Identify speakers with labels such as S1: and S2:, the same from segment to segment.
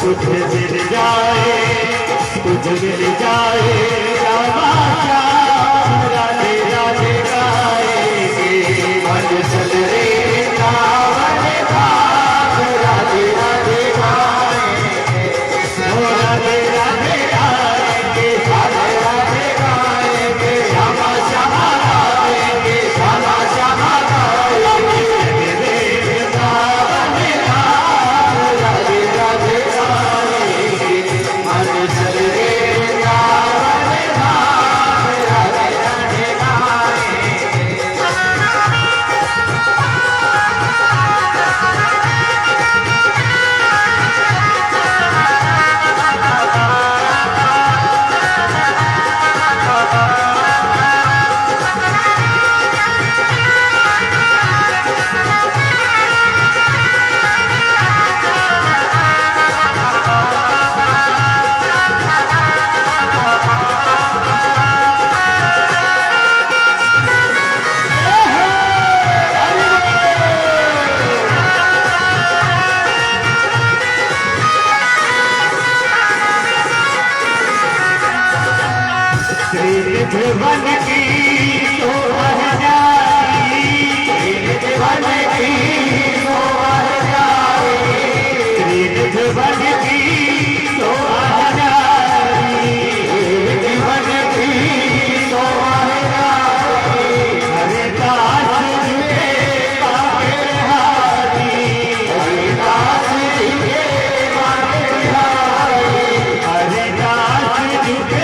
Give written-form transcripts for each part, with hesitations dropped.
S1: तुझ मिल जाए, तुझ मिल जाए रामा श्याम, राधे राधे गाएंगे मन चल रे वृंदावन धाम, राधे राधे गाएंगे, ओ राधे राधे गाएंगे, राधे राधे गाएंगे, श्यामा श्यामा गाएंगे, श्यामा श्यामा गाएंगे रे वृंदावन धाम, राधे राधे गाएंगे मन चल रे वृंदावन धाम, राधे राधे गाएंगे। त्रिभुवन की शोभा जाई, त्रिभुवन की शोभा जाई, त्रिभुवन की शोभा जाई, त्रिभुवन की शोभा जाई, हरे दास झुके बागे हारी, हरे दास झुके बागे हारी, हरे दास झुके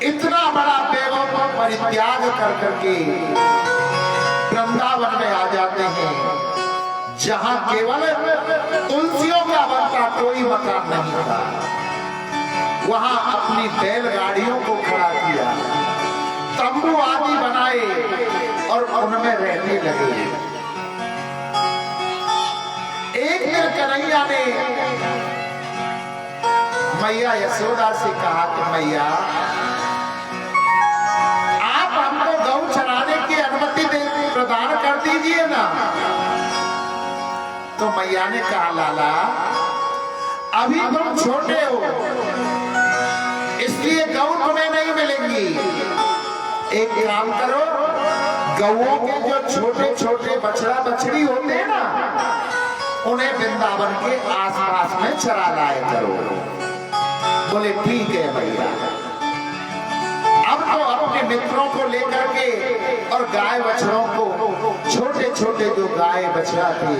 S1: इतना बड़ा देवों को परित्याग कर करके वृंदावन में आ जाते हैं, जहां केवल तुलसियों का बनता कोई मकान नहीं था। वहां अपनी बैलगाड़ियों को खड़ा किया, तंबू आदि बनाए और उनमें रहने लगे। एक दिन कन्हैया ने मैया यशोदा से कहा कि मैया आप हमको गौ चराने की अनुमति प्रदान कर दीजिए ना। तो मैया ने कहा लाला अभी तुम छोटे हो, इसलिए गौ तुम्हें नहीं मिलेंगी। एक काम करो, गौओं के जो छोटे छोटे बछड़ा बछड़ी होते हैं ना, उन्हें वृंदावन के आसपास में चरा लाए करो। बोले ठीक है भैया। अब तो अपने मित्रों को लेकर के और गाय बछड़ों को, छोटे छोटे जो गाय बछड़ा थे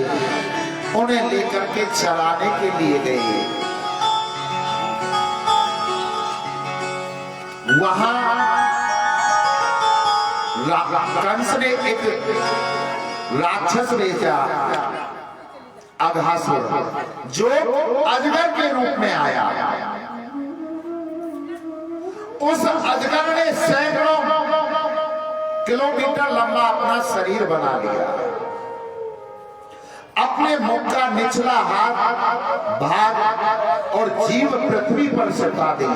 S1: उन्हें लेकर के चराने के लिए गए। वहां कंस ने एक राक्षस भेजा, अघासुर, जो अजगर के रूप में आया। उस अजगर ने सैकड़ों किलोमीटर लंबा अपना शरीर बना लिया, अपने मुख का निचला हाथ भाग और जीव पृथ्वी पर सटा दी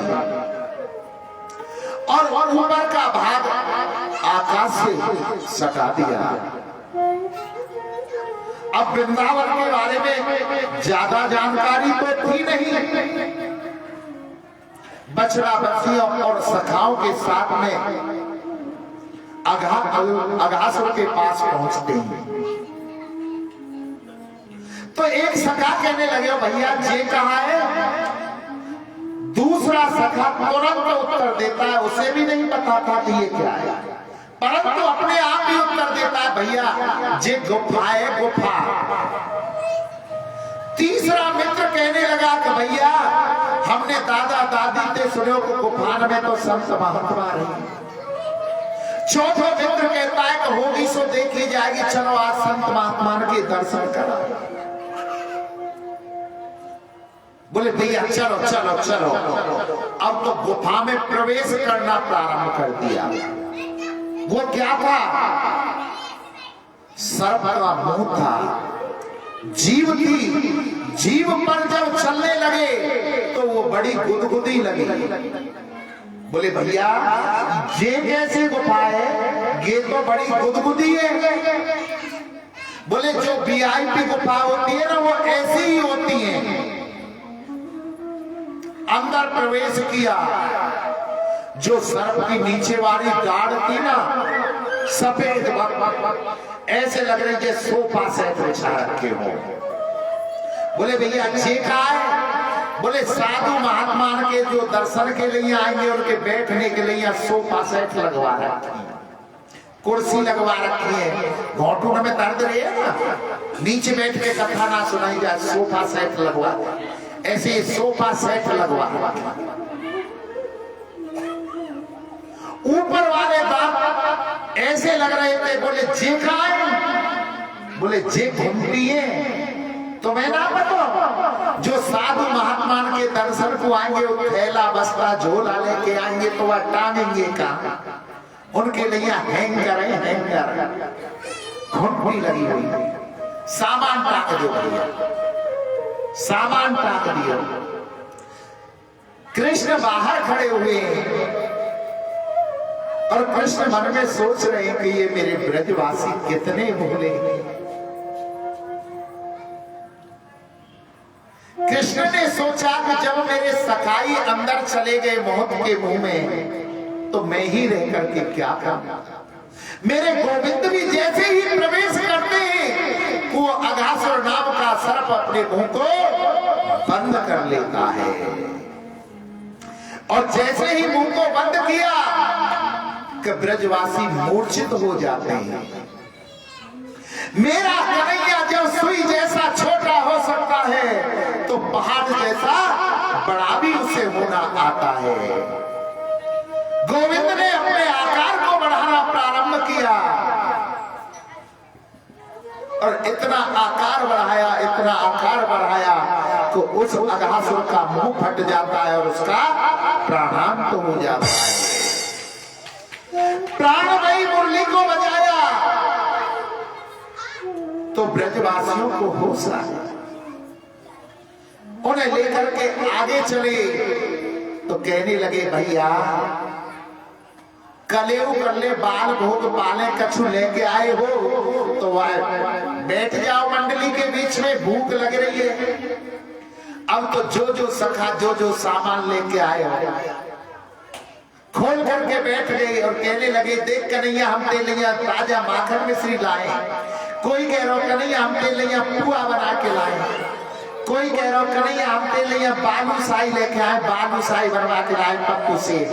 S1: और ऊपर का भाग आकाश से सटा दिया। अब वृंदावन के बारे में ज्यादा जानकारी तो थी नहीं। बछड़ा बछियों और सखाओं के साथ में अघासुर के पास पहुंचते हैं तो एक सखा कहने लगे, भैया ये कहा है। दूसरा सखा तुरंत उत्तर देता है, उसे भी नहीं पता था कि ये क्या है, परंतु अपने आप ही उत्तर देता है, भैया ये गुफा है, गुफा। तीसरा मित्र कहने लगा कि भैया हमने दादा दादी से सुने को गुफान में तो संत महात्मा रहे। चौथा मित्र कहता है कि होगी सो देखी जाएगी, चलो आज संत महात्मा के दर्शन करा। बोले भैया चलो चलो चलो। अब तो गुफा में प्रवेश करना प्रारंभ कर दिया। वो क्या था? सर्प का मुंह था, जीव थी। जीव पर जब चलने लगे तो वो बड़ी गुदगुदी लगी। बोले भैया ये कैसे गुफा है? ये तो बड़ी गुदगुदी है। बोले जो वीआईपी गुफा होती है ना वो ऐसी ही होती है। अंदर प्रवेश किया, जो सर्प की नीचे वाली गाढ़ थी ना सफेद ऐसे लग रही है सोफा सेट बिछा रखे हो। बोले भैया ये क्या है? बोले साधु महात्मा के जो दर्शन के लिए आएंगे उनके बैठने के लिए सोफा सेट लगवा रखी है, कुर्सी लगवा रखी है। घोटुन में दर्द रही है ना, नीचे बैठ के कथा ना सुनाई जाए, सोफा सेट लगवा, ऐसे सोफा सेट लगवा। ऊपर वाले बाप ऐसे लग रहे थे। बोले जे खाए? बोले जे घूमती है तुम्हें ना पता, जो साधु महात्मा के दर्शन को आएंगे वो थैला बस्ता झोला लेके आएंगे तो वह टांगेंगे का, उनके लिए हैंगर है, हैंगर घुंटी लगी हुई, सामान टाक दो भैया, सामान टाक दिया। कृष्ण बाहर खड़े हुए और कृष्ण मन में सोच रहे हैं कि ये मेरे ब्रजवासी कितने भोले। कृष्ण ने सोचा कि जब मेरे सखाई अंदर चले गए मौत के मुंह में तो मैं ही रह करके क्या करूं। मेरे गोविंद भी जैसे ही प्रवेश करते हैं वो अघासुर नाम का सर्प अपने मुंह को बंद कर लेता है और जैसे ही मुंह को बंद किया कि ब्रजवासी मूर्छित हो जाते हैं। मेरा कन्हैया जब सुई जैसा छोटा हो सकता है तो पहाड़ जैसा बड़ा भी उसे होना आता है। गोविंद ने अपने आकार को बढ़ाना प्रारंभ किया और इतना आकार बढ़ाया, इतना आकार बढ़ाया तो उस अघासुर का मुंह फट जाता है और उसका प्राणांत हो जाता है। प्राणमयी मुरली को बजाया तो ब्रजवासियों को होश आया, उन्हें लेकर के आगे चले तो कहने लगे भैया कलेऊ कर ले बाल भोग पाले कछु लेके आए हो तो वह बैठ जाओ मंडली के बीच में, भूख लग रही है। अब तो जो जो सखा जो जो सामान लेके आए हो खोल करके बैठ गए और कहने लगे देख कन्हैया हम तेरे लिए ताजा माखन मिश्री लाए, कोई कह रहा कन्हैया हम तेरे लिए पुआ बना के लाए, कोई कह रहा कन्हैया हम तेरे लिए बालूशाही लेके आए, बालूशाही बनवा के लाए पप्पू सेठ,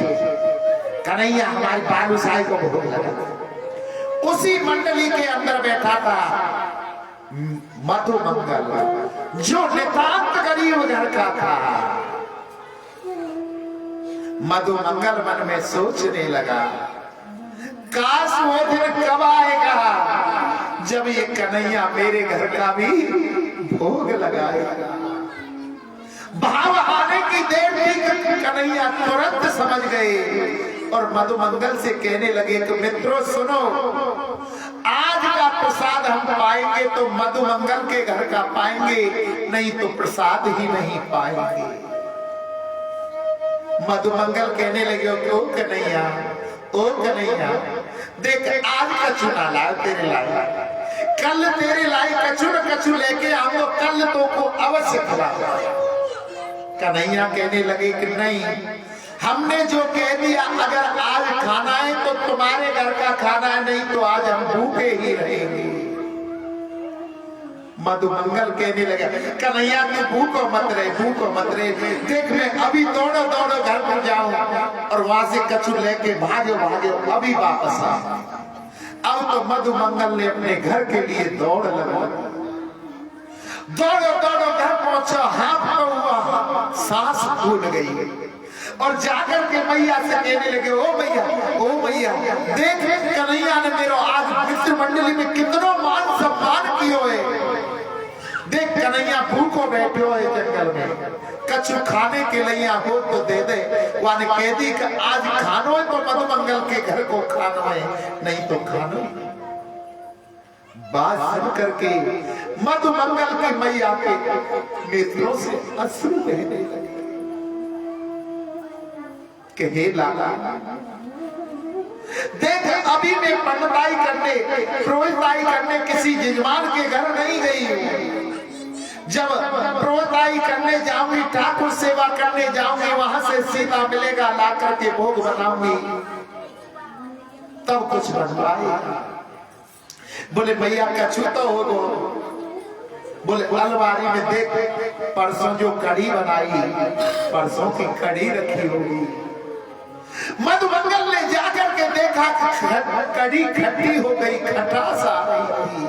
S1: कन्हैया हमारी बालूशाही को भोग लगा। उसी मंडली के अंदर बैठा था मधुमंगल जो नितांत गरीब घर का था। मधुमंगल मन में सोचने लगा काश वो दिन कब आएगा जब ये कन्हैया मेरे घर का भी भोग लगाएगा। भाव आने के की देर थी, कन्हैया तुरंत समझ गए और मधुमंगल से कहने लगे कि मित्रों सुनो, आज का प्रसाद हम पाएंगे तो मधुमंगल के घर का पाएंगे, नहीं तो प्रसाद ही नहीं पाएंगे। मधुमंगल कहने लगे ओ कन्हैया, ओ कन्हैया, देख आज कछु ना लाए तेरे लाए, कल तेरे लाए कछु न कछु लेके आऊंगा, कल तो को अवश्य खिलाऊंगा। कन्हैया कहने लगे कि नहीं, हमने जो कह दिया अगर आज खाना है तो तुम्हारे घर का खाना है, नहीं तो आज हम भूखे ही रहेंगे। मधुमंगल कहने लगा कन्हैया तू भूखो मत रहे, भूखो मत रहे, देख मैं अभी दौड़ो दौड़ो घर पर जाऊं और वहां से कछु लेके भागो भागो अभी वापस आ। अब तो मधुमंगल ने अपने घर के लिए दौड़ लगा, दौड़ो दौड़ो घर पहुंचा, हाथ में हुआ सांस फूल गई और जाकर के मैया से कहने लगे ओ मैया देख कन्हैया ने मेरा आज मित्र मंडली में कितना मान सम्मान कियो है, देख कन्हैया भूखो बैठे हो जंगल में, कछु खाने के लिए हो तो दे दे। वाने कह दी कि आज खानो है तो मधुमंगल के घर को खाना है, नहीं तो खानो। बात सुन करके मधुमंगल की मैया के नेत्रों से अश्रु बहने लगे कि हे लाला देख अभी मैं पंडिताई करने पुरोहिताई करने किसी यजमान के घर नहीं गई हूं, जब पुरोहिताई करने जाऊंगी ठाकुर सेवा करने जाऊंगी, वहां से सीता मिलेगा ला करके भोग बनाऊंगी तब कुछ बनवाएगा। बोले भैया कछु तो हो दो, बोले अलमारी में देख परसों जो कढ़ी बनाई, परसों की कढ़ी रखी होगी। मधुमंगल ने जाकर के देखा कढ़ी खट्टी हो गई, खटास आ रही थी।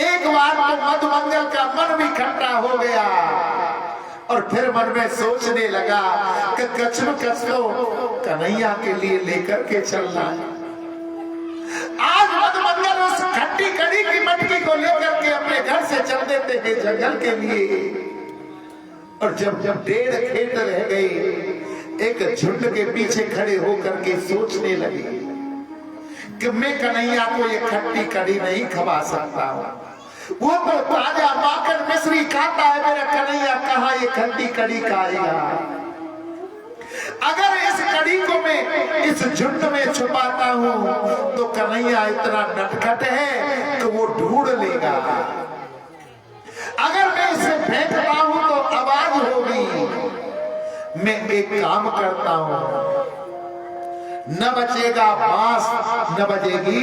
S1: एक बार तो मधुमंगल का मन भी खट्टा हो गया और फिर मन में सोचने लगा कि कछु तो कन्हैया के लिए लेकर के चलना है। आज मधुमंगल उस खट्टी कढ़ी की मटकी को लेकर के अपने घर से चल देते हैं जंगल के लिए। और जब 1.5 खेत रह गए, एक झुंड के पीछे खड़े होकर के सोचने लगे कि मैं कन्हैया को ये खट्टी कढ़ी नहीं खवा सकता हूँ, वो तो ताजा माखन मिश्री खाता है, मेरा कन्हैया कहाँ ये खट्टी कढ़ी खाएगा। अगर इस कढ़ी को मैं इस झुंड में छुपाता हूँ तो कन्हैया इतना नटखट है कि वो ढूंढ लेगा, अगर मैं इसे फेंकता हूँ तो आवाज होगी। मैं एक काम करता हूं, न बचेगा बांस न बजेगी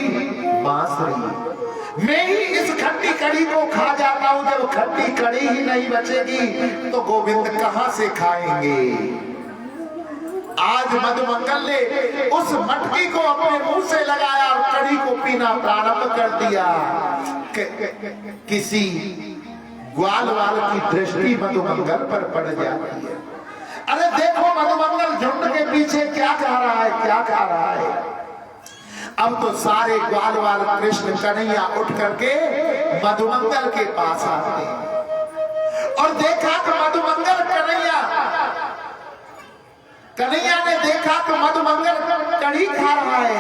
S1: बांसुरी, मैं ही इस खट्टी कढ़ी को खा जाता हूं। जब खट्टी कढ़ी ही नहीं बचेगी तो गोविंद कहां से खाएंगे। आज मधुमंगल ने उस मटकी को अपने मुंह से लगाया और कढ़ी को पीना प्रारंभ कर दिया। किसी ग्वाल वाल की दृष्टि मधुमंगल पर पड़ जाती है। अरे देखो मधुमंगल झुंड के पीछे क्या खा रहा है, क्या खा रहा है। अब तो सारे ग्वाल वाल कृष्ण कन्हैया उठ करके मधुमंगल के पास आते और देखा कि मधुमंगल कन्हैया ने देखा कि मधुमंगल कढ़ी खा रहा है।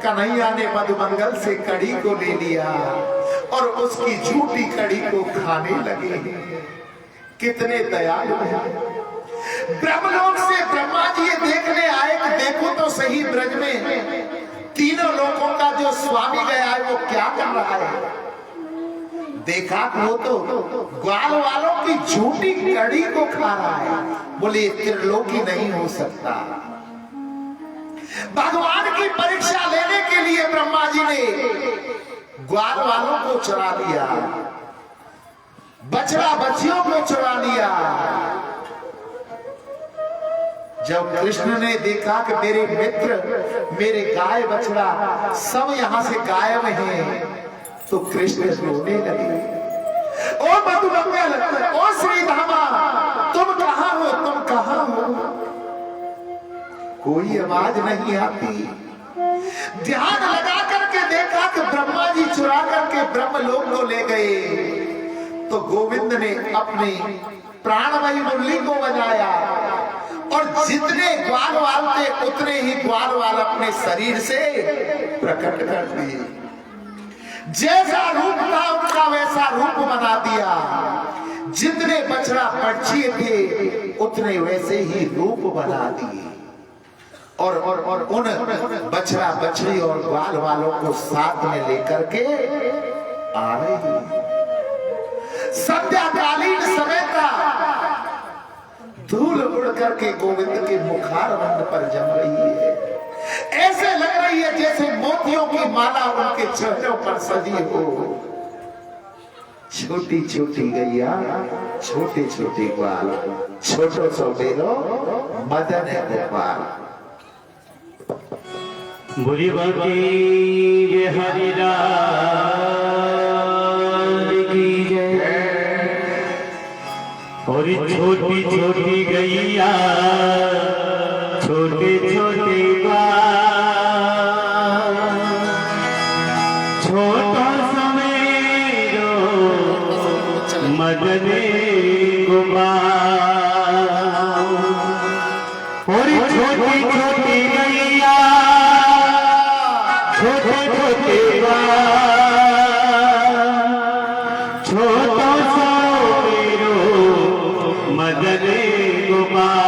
S1: कन्हैया ने मधुमंगल से कढ़ी को ले लिया और उसकी झूठी कढ़ी को खाने लगे। कितने दयालु हैं। ब्रह्मलोक से ब्रह्मा जी ये देखने आए कि देखो तो सही ब्रज में तीनों लोकों का जो स्वामी गया है वो क्या कर रहा है। देखा वो तो ग्वाल वालों की झूठी कढ़ी को खा रहा है। बोले त्रिलोकी नहीं हो सकता। भगवान की परीक्षा लेने के लिए ब्रह्मा जी ने ग्वाल वालों को चुरा लिया, बछड़ा बच्चियों को चुरा लिया। जब कृष्ण ने देखा कि मेरे मित्र मेरे गाय बछड़ा सब यहां से गायब हैं, तो कृष्ण रोने लगे। ओ मधुमंगल, ओ श्री धामा, तुम कहां हो, तुम कहां हो। कोई आवाज नहीं आती। ध्यान लगा करके देखा कि ब्रह्मा जी चुरा करके ब्रह्मलोक को ले गए। तो गोविंद ने अपनी प्राणमयी मुरली को बजाया और जितने ग्वाल वाल थे उतने ही ग्वाल वाल अपने शरीर से प्रकट कर दिए। जैसा रूप था उनका वैसा रूप बना दिया। जितने बछड़ा पक्षी थे उतने वैसे ही रूप बना दिए और उन बछड़ा बछड़ी और ग्वाल वालों को साथ में लेकर के आ रही। संध्याकालीन समय का धूल उड़ करके गोविंद के मुखारविंद पर जम रही है। ऐसे लग रही है जैसे मोतियों की माला उनके चेहरों पर सजी हो। छोटी छोटी गैया, छोटे छोटे ग्वाल, छोटो सो बेलो मदन है गोपाल।
S2: बुरी बाकी ये हरिरा और छोटी छोटी गैया, छोटे छोटे छोटा समेरो मदने गोपाल। और छोटी छोटी गैया, छोटे छोटे छोटा समेरो मदने गोपाल।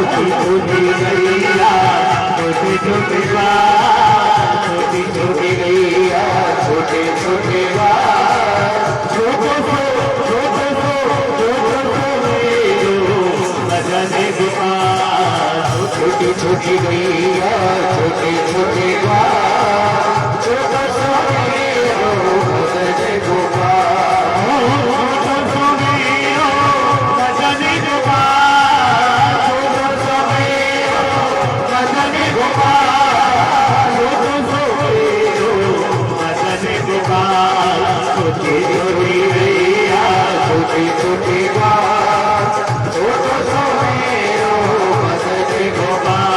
S2: छोटी गैया, छोटे छोटे छोटी छोटी गैया, छोटे छोटे मदने गोपाल। छोटी छोटी गैया, छोटे छोटे मदने गोपाल। मदने गोपाल। छोटी छोटी गैया, छोटी छोटी छोटो सोमेरो मदने गोपाल।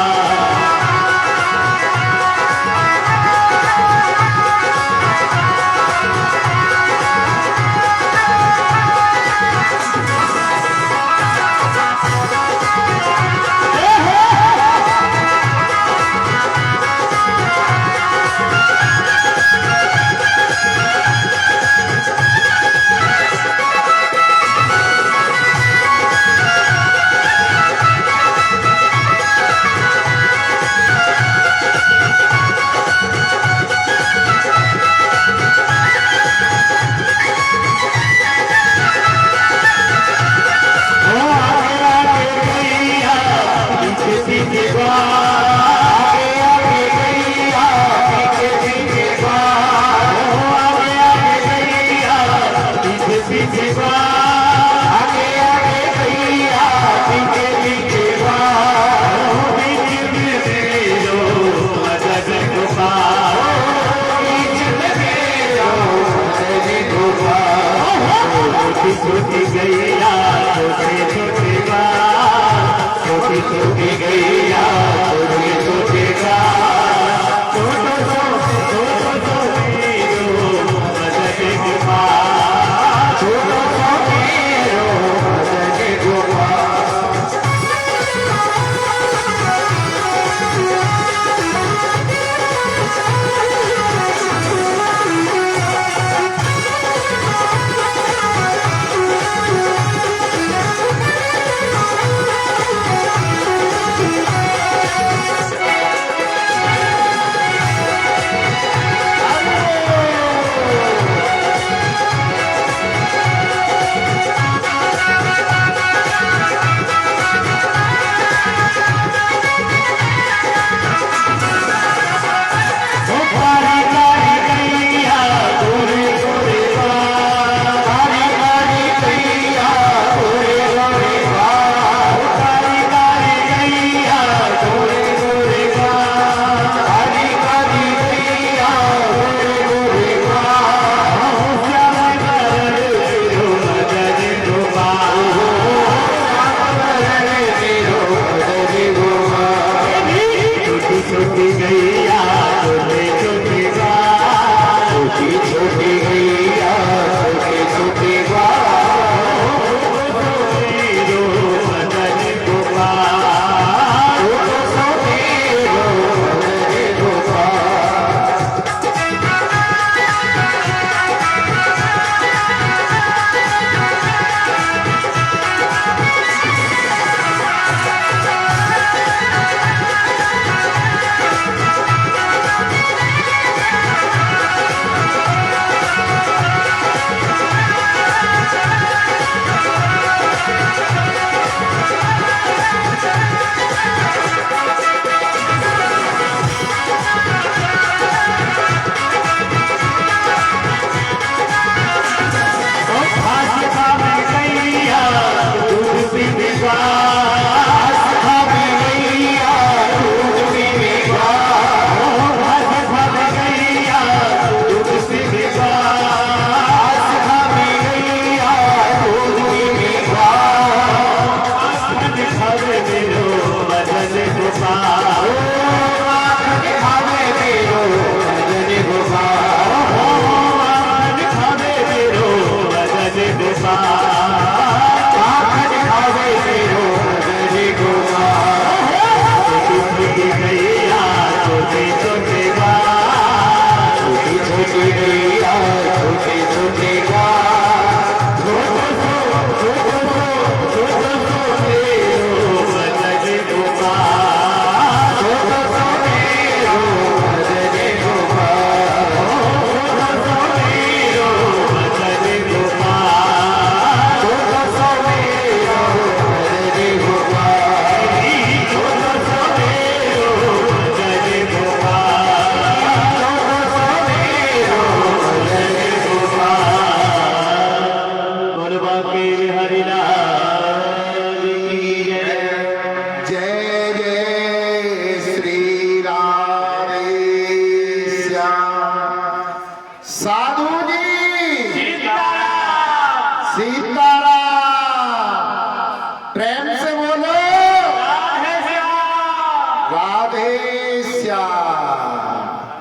S1: बोले श्याम।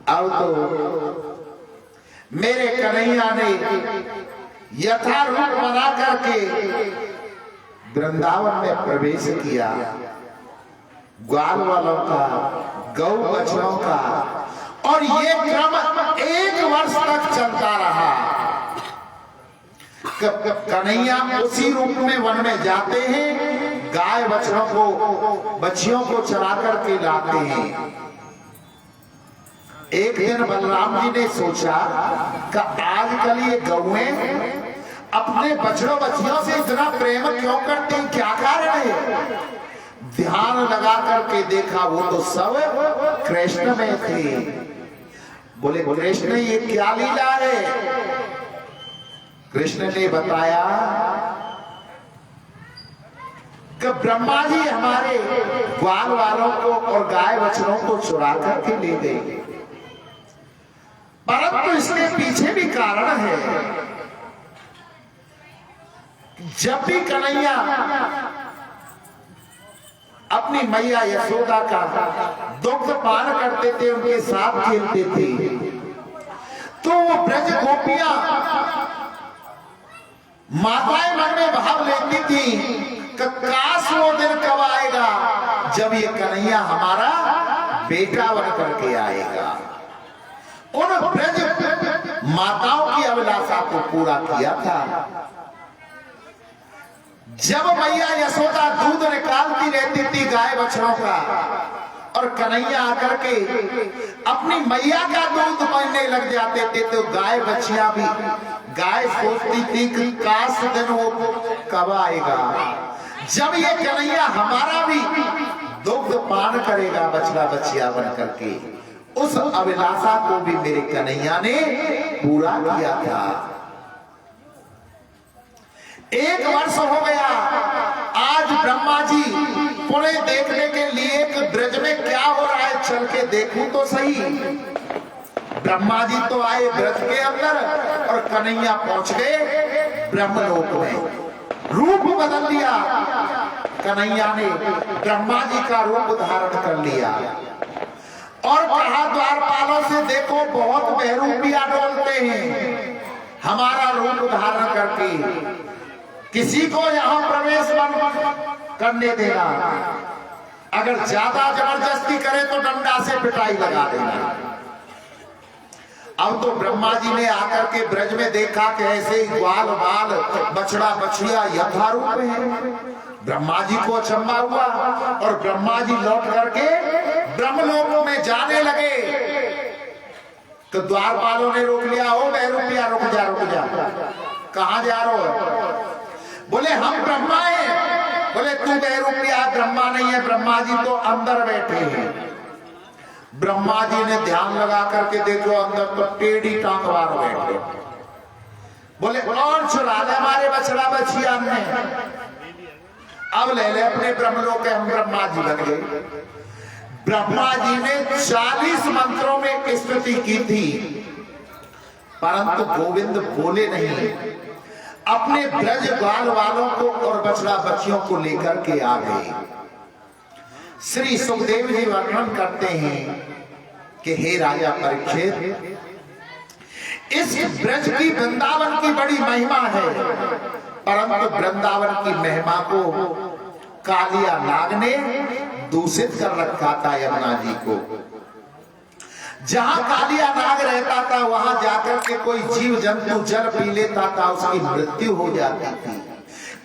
S1: अब तो मेरे कन्हैया ने यथारूप बना करके वृंदावन में प्रवेश किया। ग्वाल वालों का, गौ बछड़ों का, और ये क्रम 1 वर्ष तक चलता रहा। कन्हैया उसी रूप में वन में जाते हैं, गाय बछड़ों को, बच्चियों को चरा करके लाते हैं। एक दिन बलराम जी ने सोचा कि आजकल ये गौएं अपने बछड़ों बच्चियों से इतना प्रेम क्यों करती हैं, क्या कारण है? ध्यान लगा करके देखा, वो तो सब कृष्ण में थे। बोले कृष्ण ये क्या लीला है? कृष्ण ने बताया कि ब्रह्मा जी हमारे ग्वाल वालों को और गाय बछड़ों को चुरा करके ले गए, परंतु इसके पीछे भी कारण है। जब भी कन्हैया अपनी मैया यशोदा का दुग्ध पान करते थे, उनके साथ खेलते थे, तो वो ब्रज गोपियां माताएं मन में भाव लेती थी कि काश वो दिन कब आएगा जब ये कन्हैया हमारा बेटा बन करके आएगा। उन ब्रज माताओं की अभिलाषा को पूरा किया था। जब मैया यशोदा दूध निकालती रहती थी गाय बछड़ों का, और कन्हैया आकर के अपनी मैया का दूध पीने लग जाते थे, तो गाय बच्चियां भी, गाय सोचती थी कि काश दिन वो कब आएगा जब ये कन्हैया हमारा भी दुग्ध पान करेगा बछड़ा बच्चिया बन करके। उस अभिलाषा को भी मेरे कन्हैया ने पूरा किया था। 1 वर्ष हो गया। आज ब्रह्मा जी पुणे देखने के लिए कि ब्रज में क्या हो रहा है, चल के देखूं तो सही। ब्रह्मा जी तो आए ब्रज के अंदर और कन्हैया पहुंच गए ब्रह्मलोक में। रूप बदल लिया कन्हैया ने, ब्रह्मा जी का रूप धारण कर लिया और कहा द्वारपालों से, देखो बहुत बहरूपिया डोलते हैं, हमारा रूप धारण करके किसी को यहां प्रवेश करने देना, अगर ज्यादा जबरदस्ती करे तो डंडा से पिटाई लगा देना। अब तो ब्रह्मा जी ने आकर के ब्रज में देखा कि ऐसे ही ग्वाल बाल बछड़ा बछिया यथारूप है। ब्रह्मा जी को अचंभा हुआ और ब्रह्मा जी लौट करके ब्रह्मलोक में जाने लगे तो द्वारपालों ने रोक लिया। ओ बहरूपिया रुक जा रुक जा, कहां जा रहे हो? बोले हम ब्रह्मा हैं। बोले तू बहरूपिया, ब्रह्मा नहीं है, ब्रह्मा जी तो अंदर बैठे हैं। ब्रह्मा जी ने ध्यान लगा करके देखो, अंदर तो टेढ़ी टांगवार बैठे। बोले और चुरा ले हमारे बछड़ा बछिया ने, अब ले ले अपने ब्रह्मलोक के, हम ब्रह्मा जी बन गए। ब्रह्मा जी ने 40 मंत्रों में स्तुति की थी, परंतु गोविंद बोले नहीं। अपने ब्रज ग्वाल वालों को और बछड़ा बच्चियों को लेकर के आ गए। श्री सुखदेव जी वर्णन करते हैं कि हे राजा परीक्षित, इस ब्रज की वृंदावन की बड़ी महिमा है, परंतु वृंदावन की महिमा को कालिया नाग ने दूषित कर रखा था। यमुना जी को जहां कालिया नाग रहता था वहां जाकर के कोई जीव जंतु जल पी लेता था, उसकी मृत्यु हो जाती थी।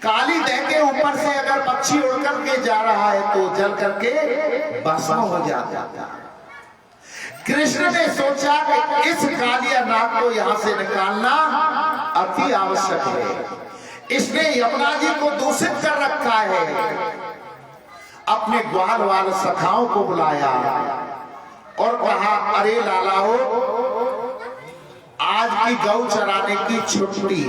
S1: काली दह के ऊपर से अगर पक्षी उड़ करके जा रहा है तो जल करके भस्म हो जाता था। कृष्ण ने सोचा कि इस कालिया नाग को यहां से निकालना अति आवश्यक है। इसने यमुना जी को दूषित कर रखा है। अपने ग्वाल वाले सखाओं को बुलाया और कहा, अरे लाला हो, आज की गौ चराने की छुट्टी,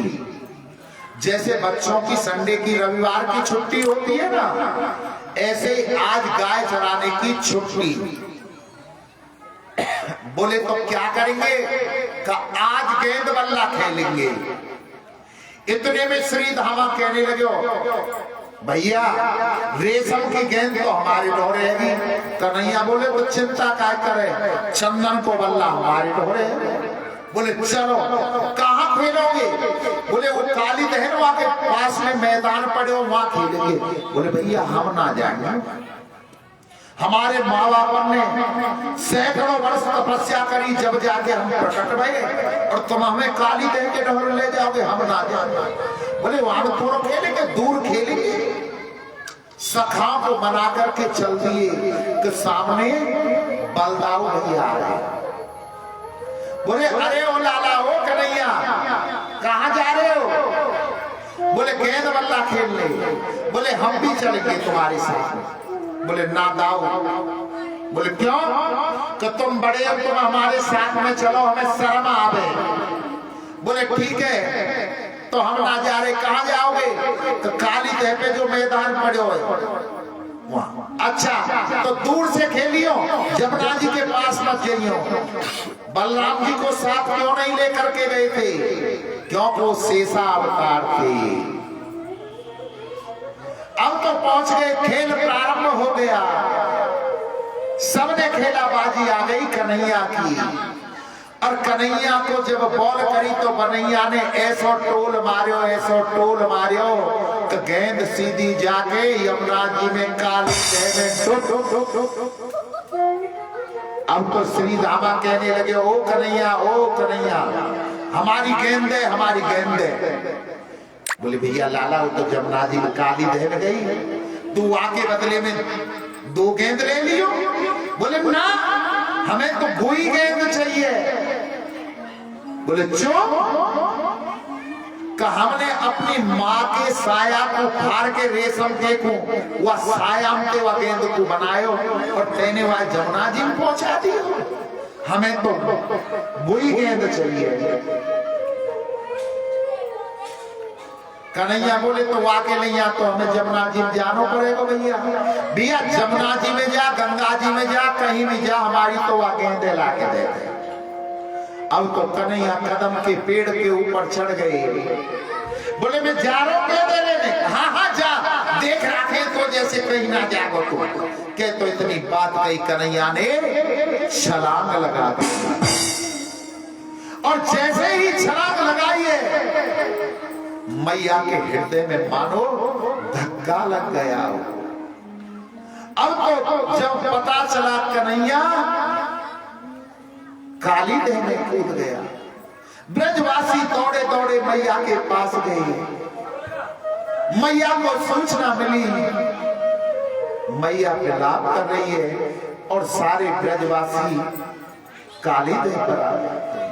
S1: जैसे बच्चों की संडे की रविवार की छुट्टी होती है ना, ऐसे आज गाय चराने की छुट्टी। बोले तो क्या करेंगे? का आज गेंद बल्ला खेलेंगे। इतने में श्री धामा कहने लगे, भैया रेशम की गेंद तो हमारी ढोरेगी। कन्हैया बोले तो चिंता क्या करे, चंदन को बल्ला हमारी ढोरे। बोले चलो कहाँ खेलोगे? बोले वो काली दहन वहां के पास में मैदान पड़े हो वहां खेलेंगे। बोले भैया हम ना जाएंगे, हमारे माँ बाप ने सैकड़ों वर्ष तपस्या करी, जब जाके हम प्रकट भये और तुम हमें काली दहन के ढोरे ले जाओगे, हम ना जाएंगे। बोले वहां थोड़ा खेलेंगे, दूर खेलेंगे। सखा को मना करके चल दिए कि सामने बलदाऊ भैया आ रहे। बोले अरे ओ लाला ओ कन्हैया कहाँ जा रहे हो? बोले गेंद बल्ला खेलने। बोले हम भी चलेंगे तुम्हारे साथ। बोले ना दाऊ। बोले क्यों? कि तुम बड़े हो, तुम हमारे साथ में चलो, हमें शर्म आवे। बोले ठीक है तो हम ना जा रहे। कहाँ जाओगे? तो काली दह पे जो मैदान पड़े हो अच्छा तो दूर से खेलियो, जमुना जी के पास मत जाइयो। बलराम जी को साथ क्यों नहीं लेकर के गए थे? क्योंकि वो शेषा अवतार थे। अब तो पहुंच गए, खेल प्रारंभ हो गया, सबने खेला, बाजी आ गई कन्हैया की। और कन्हैया को जब बॉल करी तो कन्हैया ने ऐसो टोल मारियो, ऐसो टोल मारियो तो गेंद सीधी जाके यमुना जी में काली में अब तो श्री धामा कहने लगे ओ कन्हैया हमारी गेंद है, हमारी गेंद है। बोले भैया लाला वो तो जमुना जी में काली दहन गई, तू आके बदले में 2 गेंद ले लियो। बोले ना हमें तो गोई गेंद चाहिए। बोले क्यों? कि हमने अपनी माँ के साया को फाड़ के रेशम देखो वह साया में वह गेंद को बनायो और तेने वह जमुना जी में पहुंचा दियो। हमें तो गोई गेंद चाहिए। कन्हैया बोले तो वाके नहीं आ तो हमें जमुना जी में जाना पड़ेगा। भैया भैया जमुना जी में जा, गंगा जी में जा, कहीं भी जा, हमारी तो वह गेंदे ला के दे दे। अब तो कन्हैया कदम के पेड़ के ऊपर चढ़ गए। बोले मैं जा रहा हूँ गेंदे लेने। हाँ हाँ जा, देख रखे तो जैसे कहीं ना जागो तुम के। तो इतनी बात कही कन्हैया ने छलांग लगा दी और जैसे ही छलांग लगाई है मैया के हृदय में मानो धक्का लग गया। अब तो जब पता चला कन्हैया काली दह में कूद गया, ब्रजवासी दौड़े दौड़े मैया के पास गए। मैया को सूचना मिली, मैया विलाप कर रही है और सारे ब्रजवासी काली दह पर आ जाते हैं।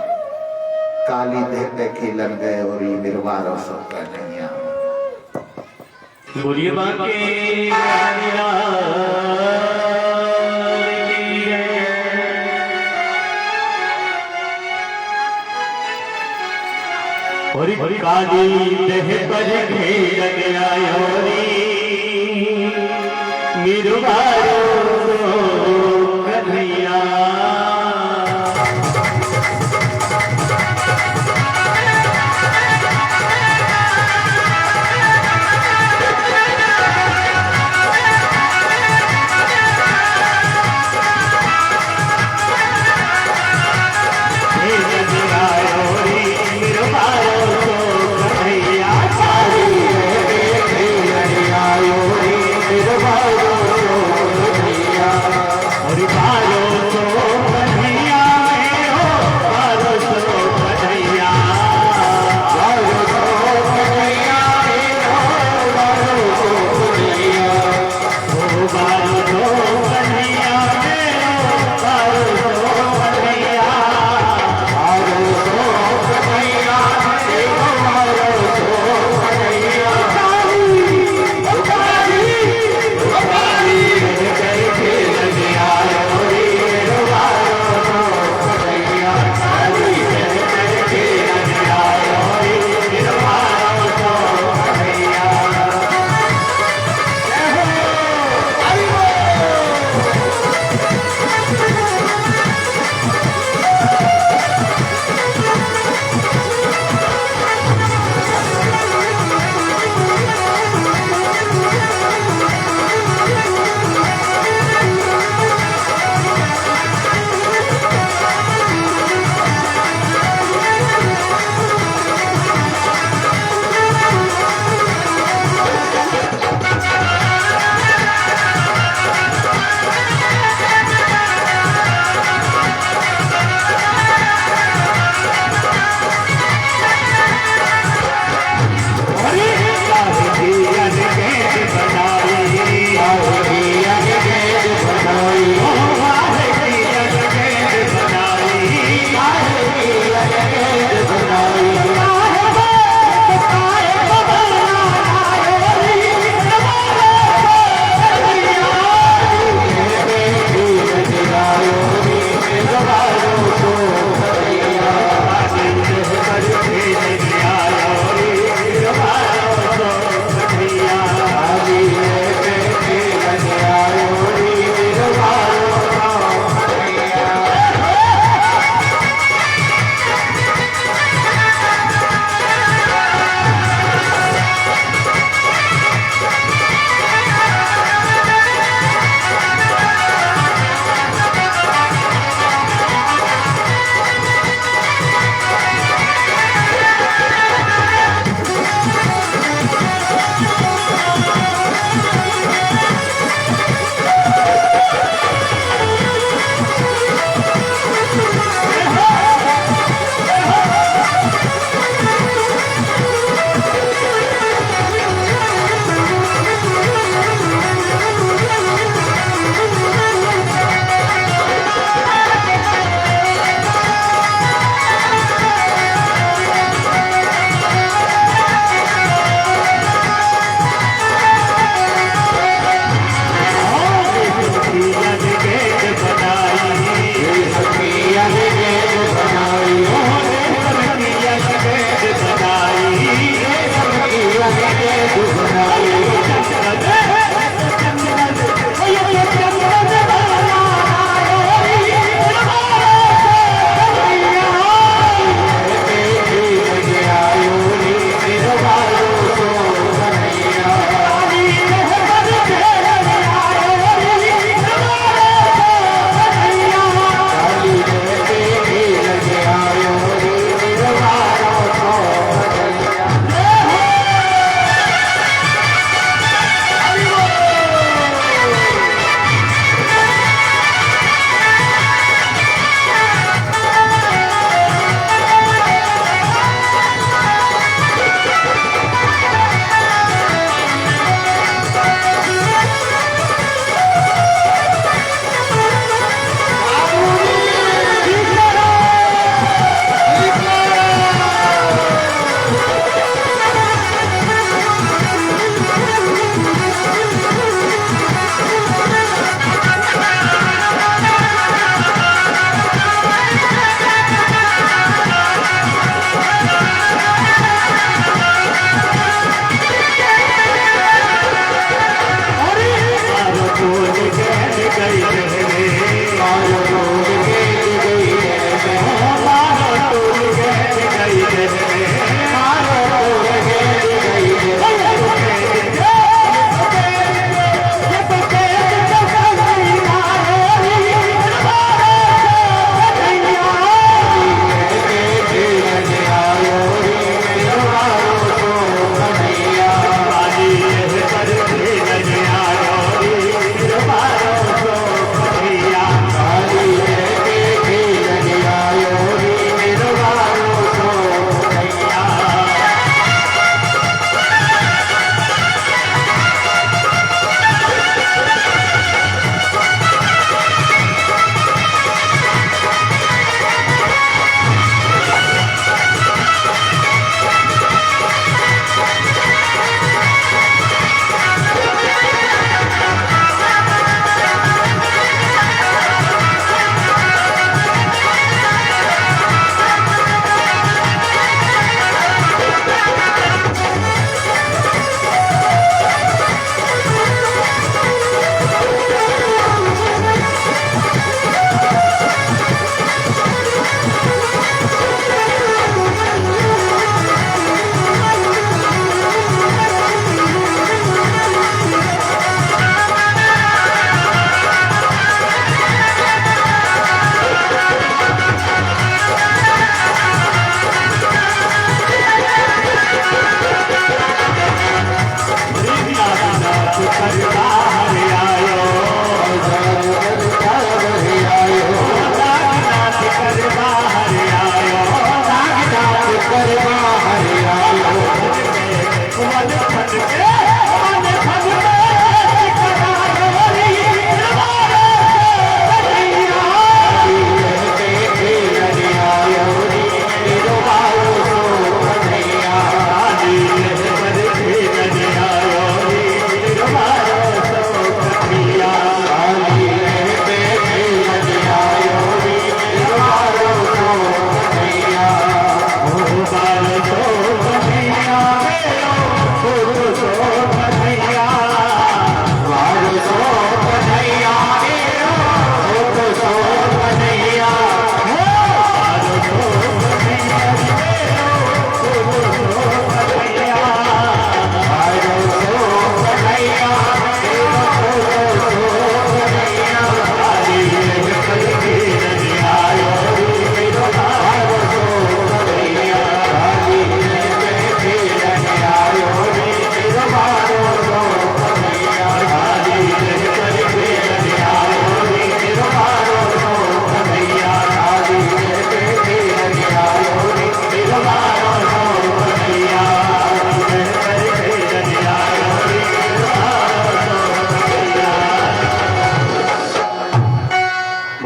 S1: काली दह पे खेलन गए और ये निर्वार सब कन्हैया
S2: बोलिए बाके और काली दह पर घेरन आयो रे निर्वारो कन्हैया।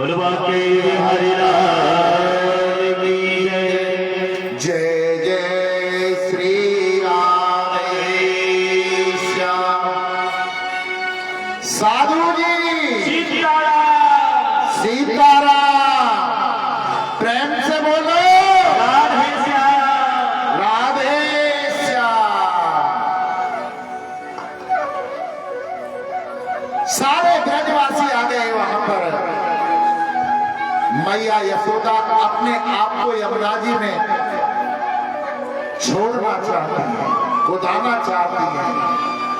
S2: बोलवा के हरि लाल की जय।
S1: जय जय श्री राम श्याम। साधु जी
S2: सीताराम।
S1: सीताराम, प्रेम से बोलो
S2: राधे श्याम।
S1: राधे श्याम। सारे ब्रजवासी आ गए वहां पर। मैया यशोदा अपने आप को यमुना जी में छोड़ना चाहती है, कुदाना चाहती है।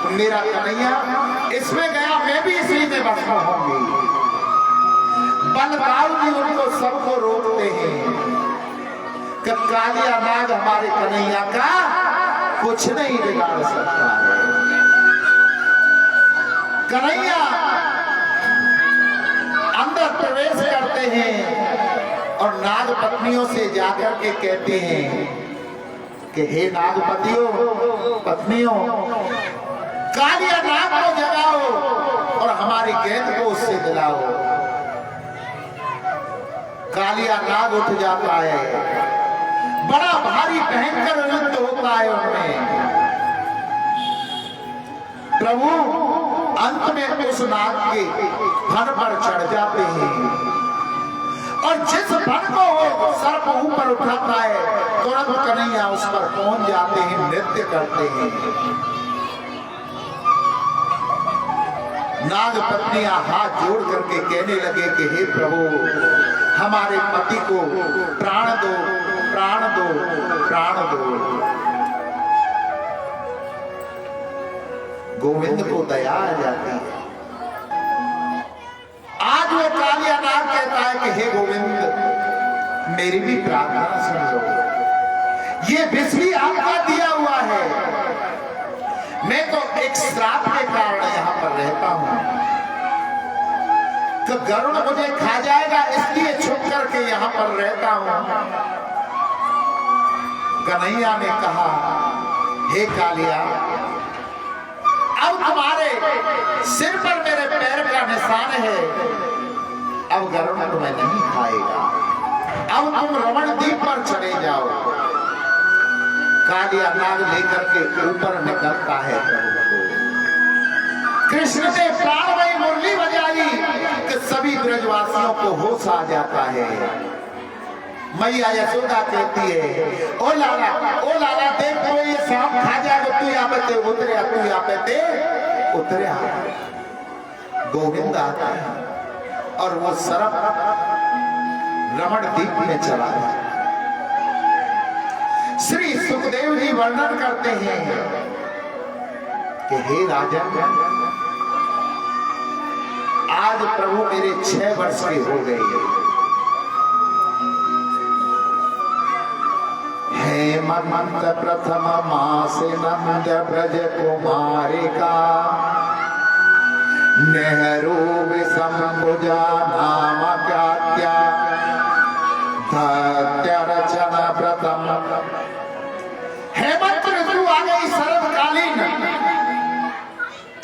S1: तो मेरा कन्हैया इसमें गया, मैं भी इसी में भस्म होंगी। बलराम जी उनको सबको रोकते हैं कि कालिया नाग हमारे कन्हैया का कुछ नहीं बिगाड़ सकता है। कन्हैया अंदर प्रवेश करते हैं और नाग पत्नियों से जाकर के कहते हैं कि हे नागपतियों, पत्नियों, कालिया नाग को जगाओ और हमारी गेंद को उससे दिलाओ। कालिया नाग उठ जाता है, बड़ा भारी भयंकर युद्ध होता है उनमें। प्रभु अंत में उस नाग के फन पर चढ़ जाते हैं और जिस फन को वो सर्प ऊपर उठाता है, तुरंत कन्हैया उस पर पहुंच जाते हैं, नृत्य करते हैं। नाग पत्नियां हाथ जोड़ करके कहने लगे कि हे प्रभु, हमारे पति को प्राण दो, प्राण दो, प्राण दो। गोविंद को दया आ जाती है। आज वो कालिया नाग कहता है कि हे गोविंद, मेरी भी प्रार्थना सुन लो। ये विष भी आपका दिया हुआ है। मैं तो एक श्राप के कारण यहां पर रहता हूं तो गरुड़ मुझे खा जाएगा, इसलिए छुप करके यहां पर रहता हूं। कन्हैया ने कहा, हे कालिया, अब तुम्हारे सिर पर मेरे पैर का निशान है, अब गरुड़ तुम्हें नहीं खाएगा। अब तुम रमण द्वीप पर चले जाओ। कालिया नाग लेकर के ऊपर निकलता है। कृष्ण ने प्राणमयी मुरली बजाई कि सभी ब्रजवासियों को होश आ जाता है। मैया यशोदा कहती है, ओ लाला, ओ लाला, देख तो ये सांप खा जाएगा, तू यहाँ पे उतरे, तू यहाँ पे उतरे। गोविंद आता है और वो सर्प रमण द्वीप में चला गया। श्री सुखदेव जी वर्णन करते हैं कि हे राजा, आज प्रभु मेरे 6 वर्ष के हो गए। हेमंत प्रथम मास नंद ब्रज कुमारिका, नेहरू विषंभुजा नाम कात्या, धत्यर्चन व्रतम। हेमंत ऋतु आ गई, शरदकालीन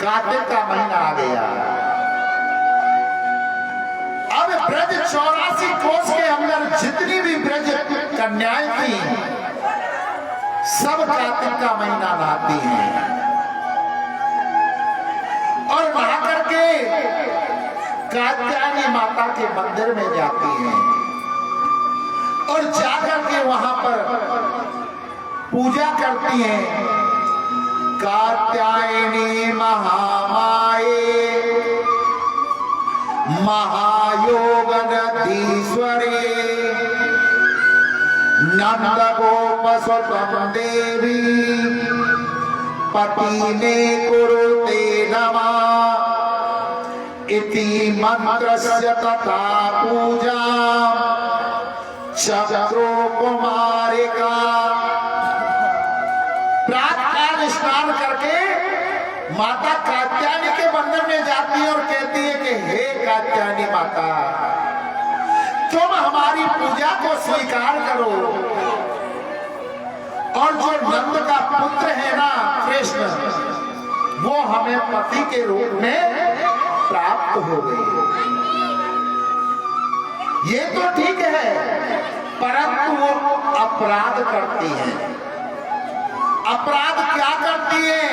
S1: कार्तिक का महीना आ गया। अब ब्रज 84 कोस के अंदर जितनी भी ब्रज कन्याएं थी, सब कार्तिक का महीना नहाती हैं और नहा करके कात्यायनी माता के मंदिर में जाती हैं और जाकर के वहां पर पूजा करती हैं। कात्यायनी महामाये महायोग नदीश्वरी, नंद गोप स्वतम देवी, पति ने कुरुते नमः इति मंत्रस्य तथा पूजा चक्रो कुमारिका। प्रातःकाल स्नान करके माता कात्यायनी के मंदिर में जाती है और कहती है कि हे कात्यायनी माता, तुम हमारी पूजा को स्वीकार करो और जो नंद का पुत्र है ना कृष्ण, वो हमें पति के रूप में प्राप्त हो गई। ये तो ठीक है, परंतु वो अपराध करती हैं। अपराध क्या करती हैं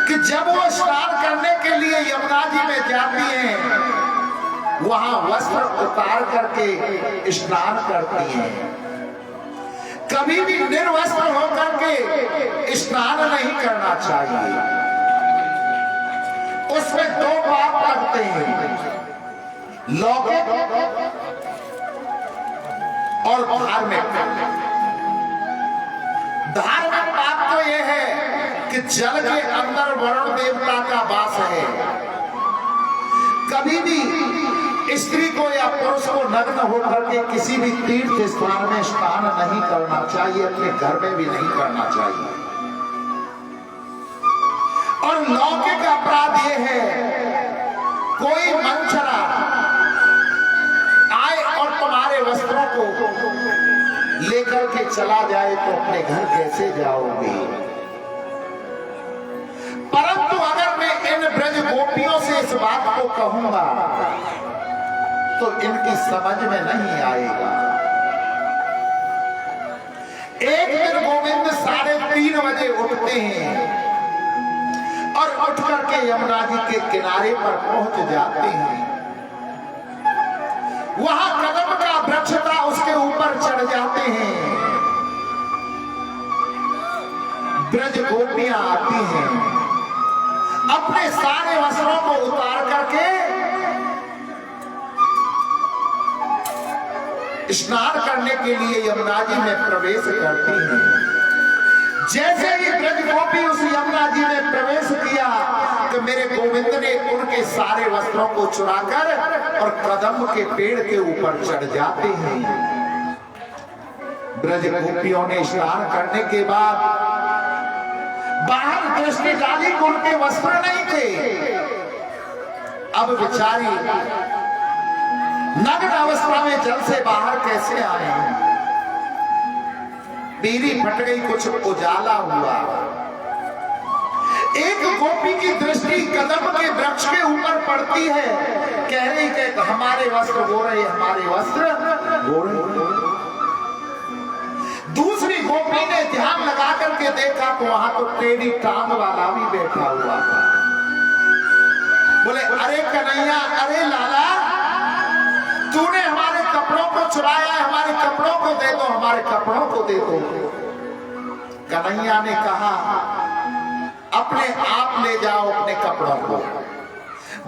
S1: कि जब वो स्नान करने के लिए यमुना जी में जाती हैं, वहां वस्त्र उतार करके स्नान करती हैं। कभी भी निर्वस्त्र होकर के स्नान नहीं करना चाहिए। उसमें दो पाप लगते हैं, लौकिक और धार्मिक। धार्मिक पाप तो यह है कि जल के अंदर वरुण देवता का वास है। कभी भी स्त्री को या पुरुष को नग्न होकर के किसी भी तीर्थ स्थान में स्नान नहीं करना चाहिए, अपने घर में भी नहीं करना चाहिए। और लौकिक अपराध यह है, कोई मंचला आए और तुम्हारे वस्त्रों को लेकर के चला जाए तो अपने घर कैसे जाओगे। परंतु अगर मैं इन ब्रज गोपियों से इस बात को कहूंगा तो इनकी समझ में नहीं आएगा। एक दिन गोविंद 3:30 बजे उठते हैं और उठ करके यमुना जी के किनारे पर पहुंच जाते हैं। वहां कदम का वृक्ष था, उसके ऊपर चढ़ जाते हैं। ब्रज गोपियां आती हैं, अपने सारे वस्त्रों को उतार करके स्नान करने के लिए यमुना जी में प्रवेश करती हैं। जैसे ही ब्रज गोपी उस यमुना जी में प्रवेश किया तो मेरे गोविंद ने उनके सारे वस्त्रों को चुराकर और कदम के पेड़ के ऊपर चढ़ जाते हैं। ब्रज गोपियों ने स्नान करने के बाद बाहर दृष्टि डाली, उनके वस्त्र नहीं थे। अब बेचारी नग्न अवस्था में जल से बाहर कैसे आए। बीड़ी फट गई, कुछ उजाला हुआ। एक गोपी की दृष्टि कदम के वृक्ष के ऊपर पड़ती है, कह रही कि हमारे वस्त्र हो रहे, हमारे वस्त्र हो रहे। दूसरी गोपी ने ध्यान लगा करके देखा तो वहां तो टेढ़ी टांग वाला भी बैठा हुआ था। बोले अरे कन्हैया, अरे लाला, तूने हमारे कपड़ों को चुराया है, हमारे कपड़ों को दे दो, हमारे कपड़ों को दे दो। कन्हैया ने कहा अपने आप ले जाओ अपने कपड़ों को।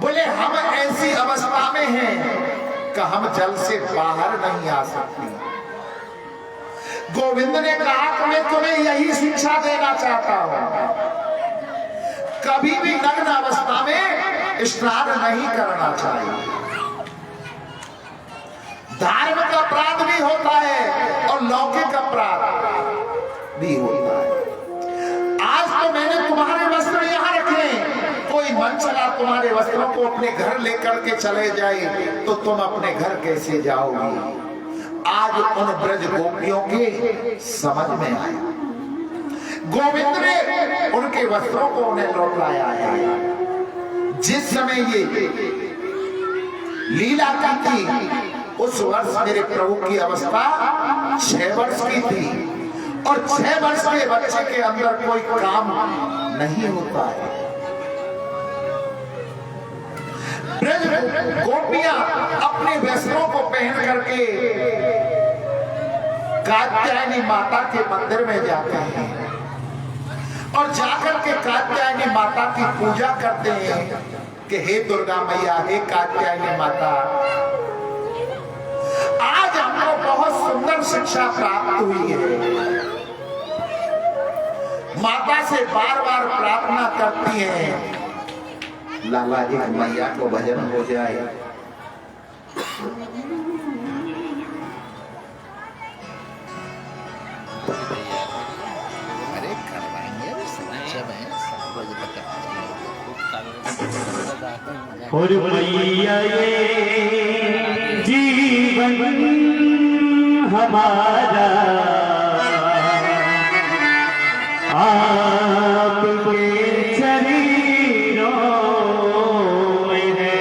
S1: बोले हम ऐसी अवस्था में हैं कि हम जल से बाहर नहीं आ सकते। गोविंद ने कहा कि मैं तुम्हें यही शिक्षा देना चाहता हूं, कभी भी नग्न अवस्था में स्नान नहीं करना चाहिए। धार्मिक अपराध भी होता है और लौकिक अपराध भी होता है। आज तो मैंने तुम्हारे वस्त्र यहाँ रखे, कोई मन चला तुम्हारे वस्त्रों को अपने घर लेकर के चले जाए तो तुम अपने घर कैसे जाओगी। आज उन ब्रज गोपियों के समझ में आया, गोविंद ने उनके वस्त्रों को उन्हें लौटाया है। जिस समय ये लीला की थी उस वर्ष मेरे प्रभु की अवस्था 6 वर्ष की थी और 6 वर्ष के बच्चे के अंदर कोई काम नहीं होता है। ब्रज गोपियां अपने वस्त्रों को पहन करके कात्यायनी माता के मंदिर में जाते हैं और जाकर के कात्यायनी माता की पूजा करते हैं कि हे दुर्गा मैया, हे कात्यायनी माता, आज हमको बहुत सुंदर शिक्षा प्राप्त हुई है। माता से बार बार प्रार्थना करती हैं लाला एक मैया को भजन हो जाए। अरे करवाएंगे
S2: और मैया ये जीवन हमारा आपके शरीरों में है।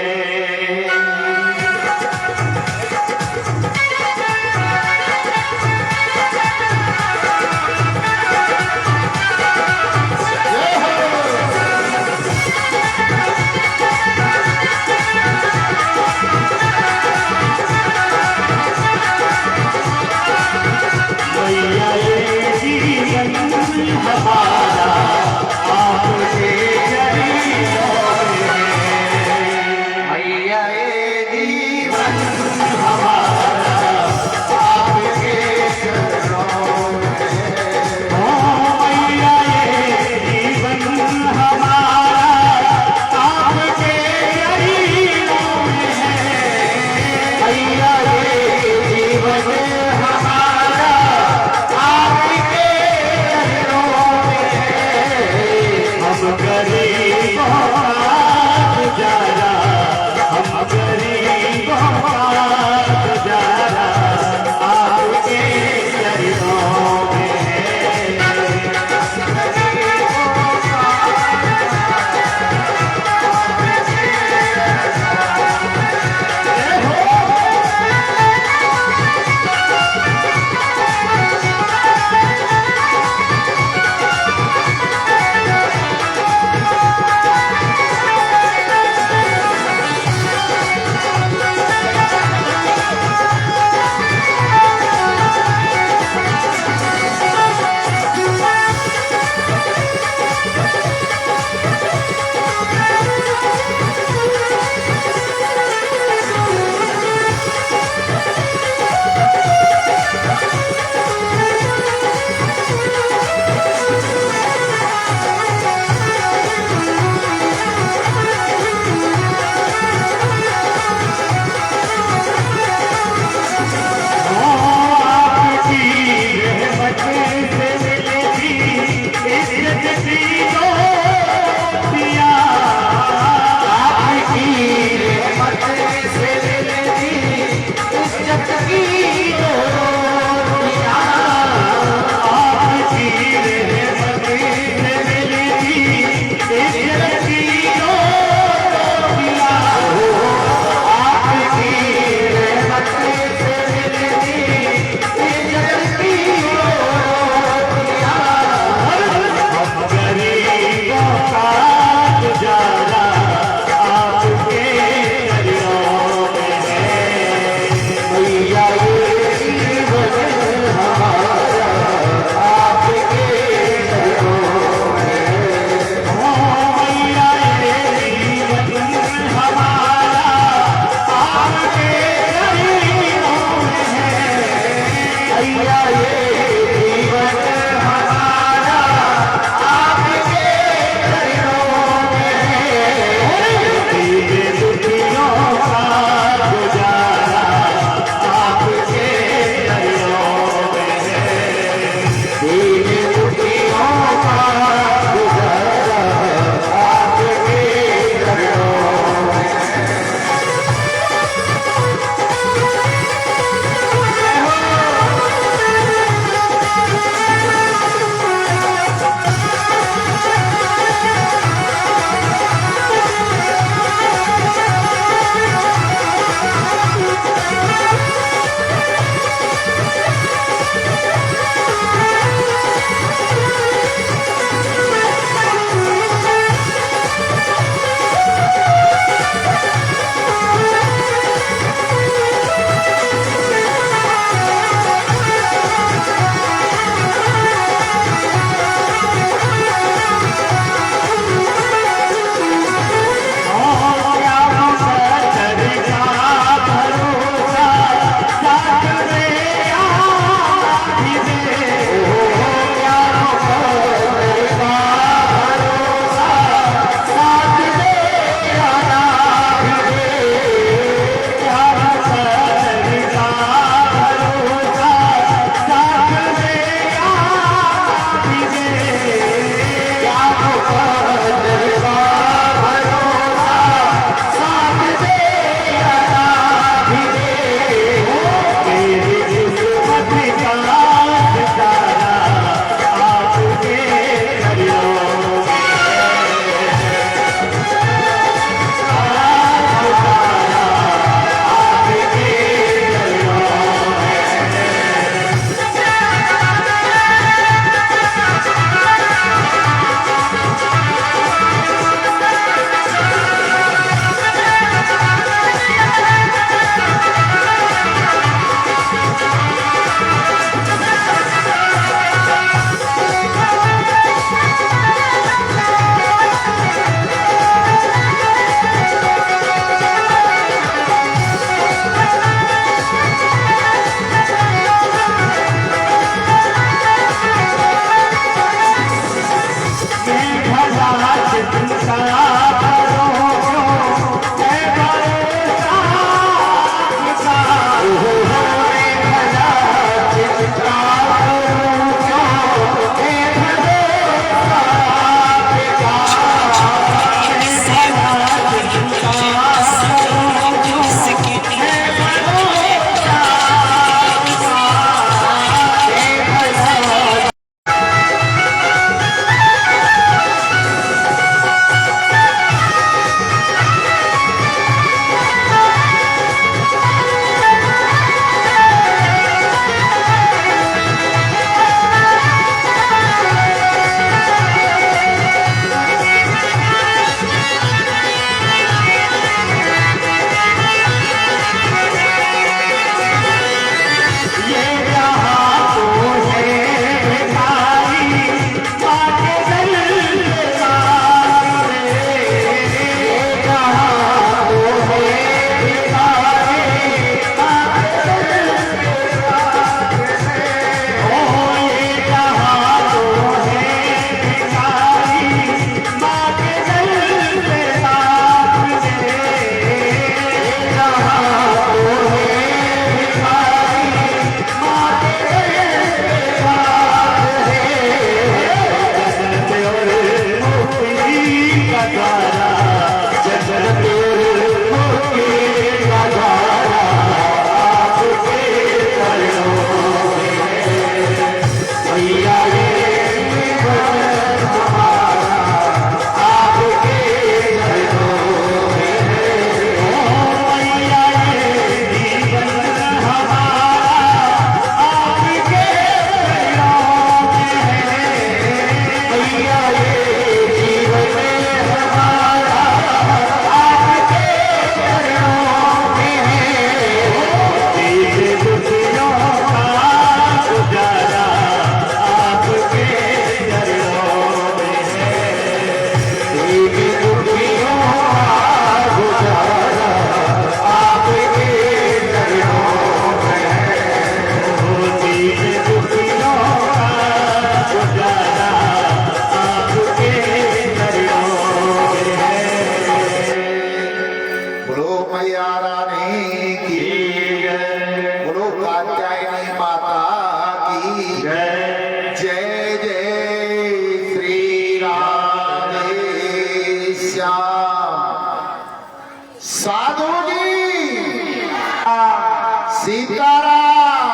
S1: सीताराम।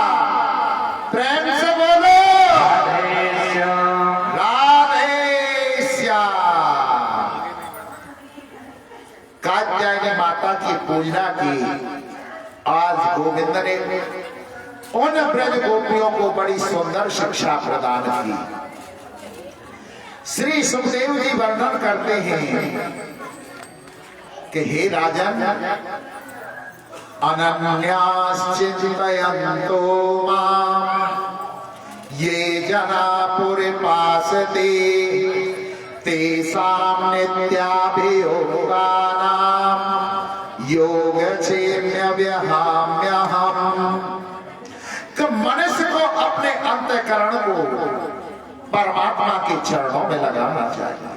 S1: प्रेम से बोलो
S2: राधे श्याम।
S1: राधे श्याम। कात्यायनी माता की पूजा की आज गोविंद ने उन ब्रज गोपियों को बड़ी सुंदर शिक्षा प्रदान की। श्री सुखदेव जी वर्णन करते हैं कि हे राजन, अनन्याश्चिन्तयन्तो मां ये जना पुरिपासते तेषां नित्याभियोगानां योगक्षेम्य व्यहाम्यहम्। कि मनुष्य को अपने अंतःकरण को परमात्मा के चरणों में लगाना चाहिए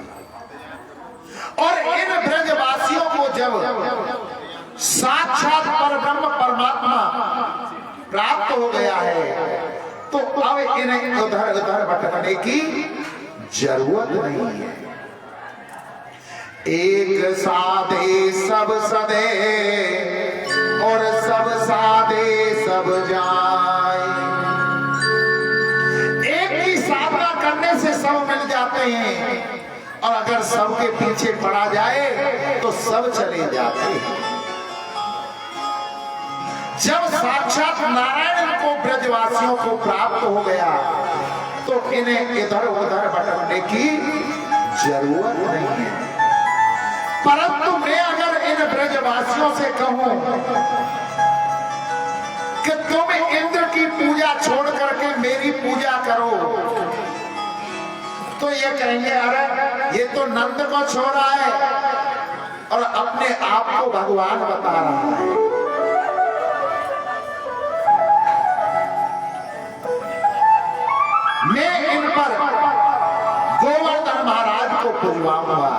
S1: और इन ब्रजवासियों को जब साक्षात परब्रह्म परमात्मा प्राप्त हो गया है तो अब इन्हें उधर उधर भटकने की जरूरत नहीं है। एक साधे सब सदे और सब साधे सब जाए। एक ही साधना करने से सब मिल जाते हैं और अगर सबके पीछे पड़ा जाए तो सब चले जाते हैं। जब साक्षात नारायण को ब्रजवासियों को प्राप्त हो गया तो इन्हें इधर उधर भटकने की जरूरत नहीं है। परंतु मैं अगर इन ब्रजवासियों से कहूं कि तुम इंद्र की पूजा छोड़ करके मेरी पूजा करो तो ये कहेंगे अरे ये तो नंद को छोड़ा है और अपने आप को भगवान बता रहा है। मैं इन पर गोवर्धन महाराज को पूजवाऊंगा।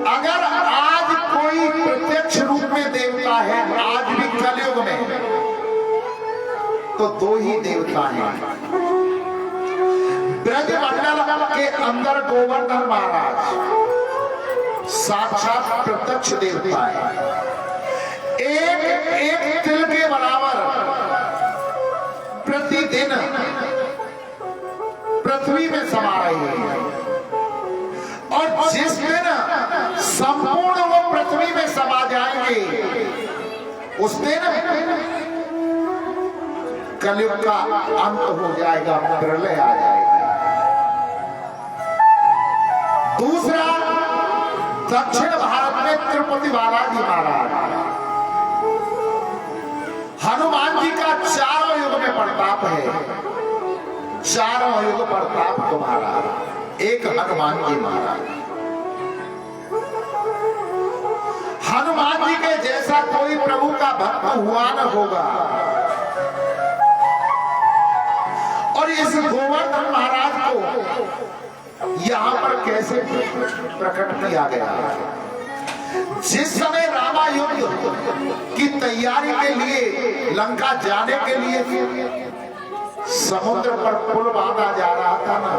S1: अगर आज कोई प्रत्यक्ष रूप में देवता है, आज भी कलयुग में, तो दो ही देवता हैं। ब्रजमंडल के अंदर गोवर्धन महाराज साक्षात प्रत्यक्ष देवता है। एक एक तिल के बराबर प्रतिदिन पृथ्वी में समा रहे हैं और जिस दिन संपूर्ण वो पृथ्वी में समा जाएंगे उस दिन कलयुग का अंत हो जाएगा, प्रलय आ जाएगा। दूसरा, दक्षिण भारत में तिरुपति बालाजी महाराज, हनुमान जी का चारों युग में प्रताप है। चारों युग प्रताप तुम्हारा, एक हनुमान जी महाराज। हनुमान जी के जैसा कोई प्रभु का भक्त हुआ न होगा। और इस गोवर्धन महाराज को यहां पर कैसे प्रकट किया गया? जिस समय रामायुद्ध की तैयारी के लिए लंका जाने के लिए समुद्र पर पुल बांधा जा रहा था ना,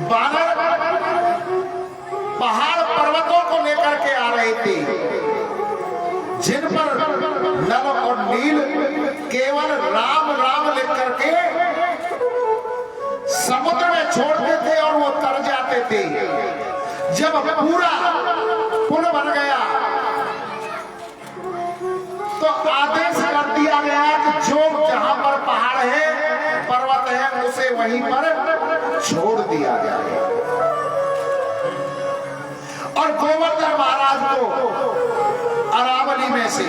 S1: बानर पहाड़ पर्वतों को लेकर के आ रहे थे जिन पर नल और नील केवल राम राम लिख करके समुद्र में छोड़ते थे और वो तर जाते थे। जब पूरा पुल बन गया तो आदेश कर दिया गया कि जो जहां पर पहाड़ है पर्वत है उसे वहीं पर छोड़ दिया जाए। और गोवर्धन महाराज को अरावली में से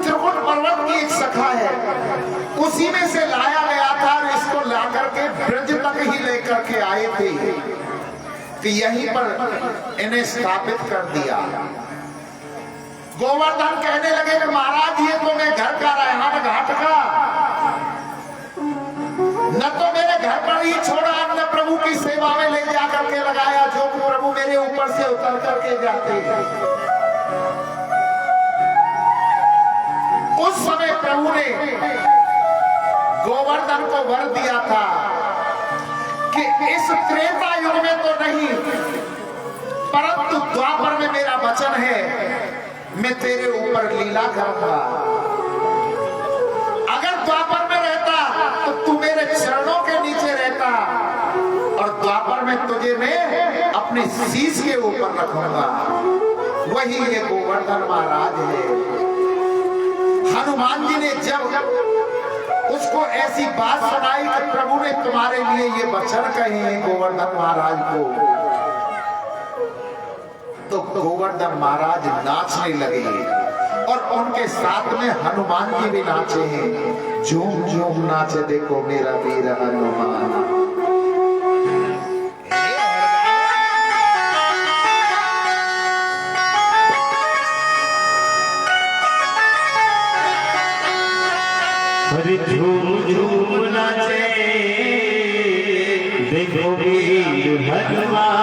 S1: त्रिकुट पर्वत की एक शाखा है उसी में से लाया गया था और इसको लाकर के ब्रज तक ही लेकर के आए थे कि यहीं पर इन्हें स्थापित कर दिया। गोवर्धन कहने लगे कि महाराज ये तो मैं घर का रहना घाट का, न तो मेरे घर पर ही छोड़ा, न प्रभु की सेवा में ले जा करके लगाया जो प्रभु मेरे ऊपर से उतर करके जाते हैं। उस समय प्रभु ने गोवर्धन को वर दिया था कि इस त्रेता युग में तो नहीं परंतु द्वापर में मेरा वचन है मैं तेरे ऊपर लीला करूंगा। अगर द्वापर में रहता तो तू मेरे चरणों के नीचे रहता, और द्वापर में तुझे मैं अपने शीश के ऊपर रखूंगा। वही ये गोवर्धन महाराज है। हनुमान जी ने जब उसको ऐसी बात सुनाई कि प्रभु ने तुम्हारे लिए ये वचन कहे हैं गोवर्धन महाराज को, तो गोवर्धन महाराज नाचने लगे, और उनके साथ में हनुमान जी भी नाचे हैं। झूम झूम नाचे देखो मेरा वीर हनुमान।
S2: झूम झूम नाचे देखो वीर हनुमान।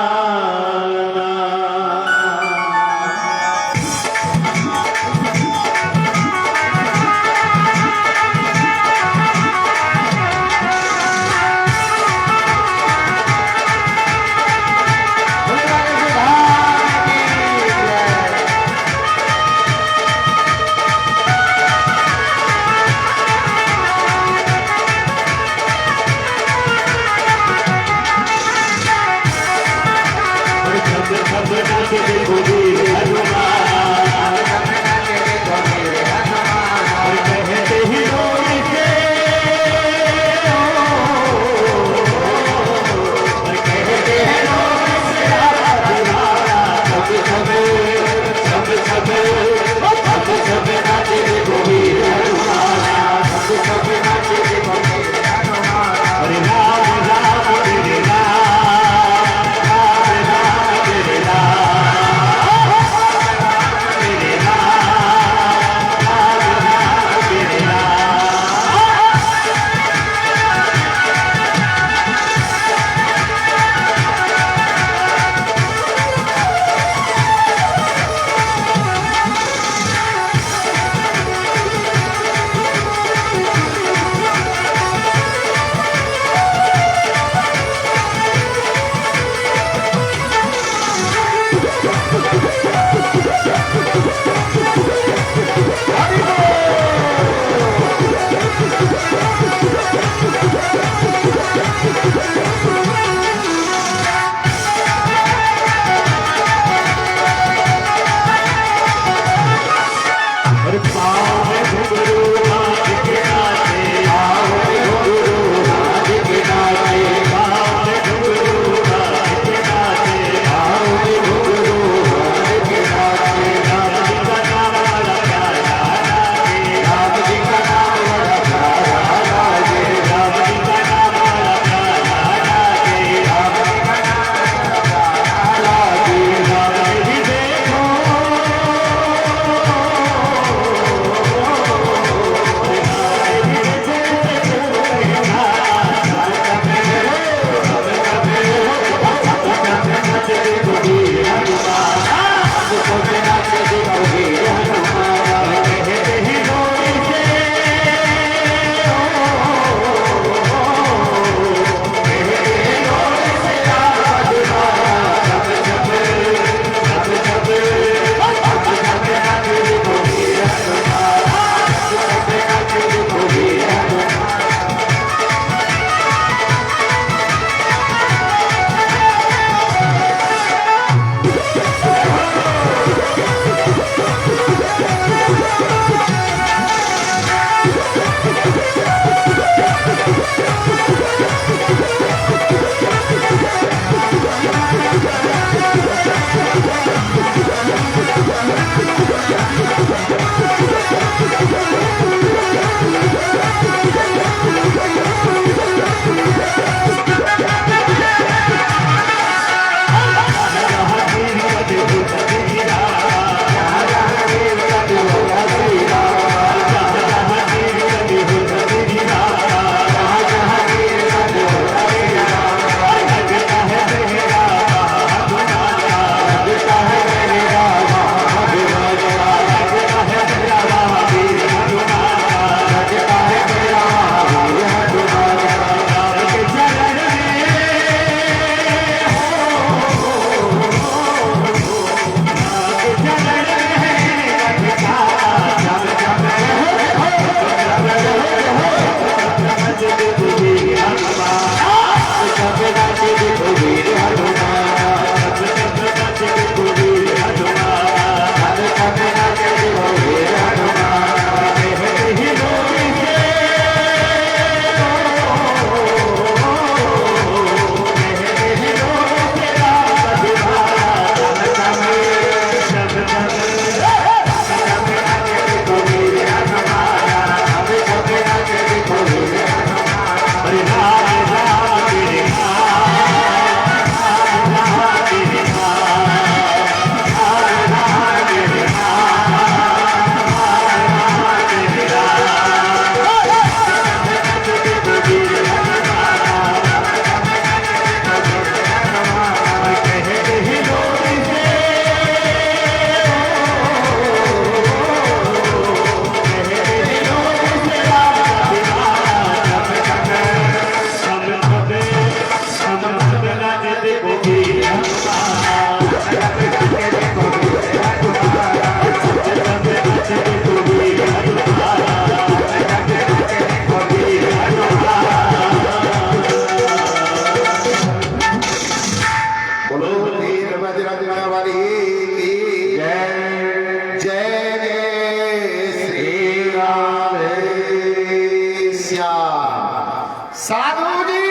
S1: साधु जी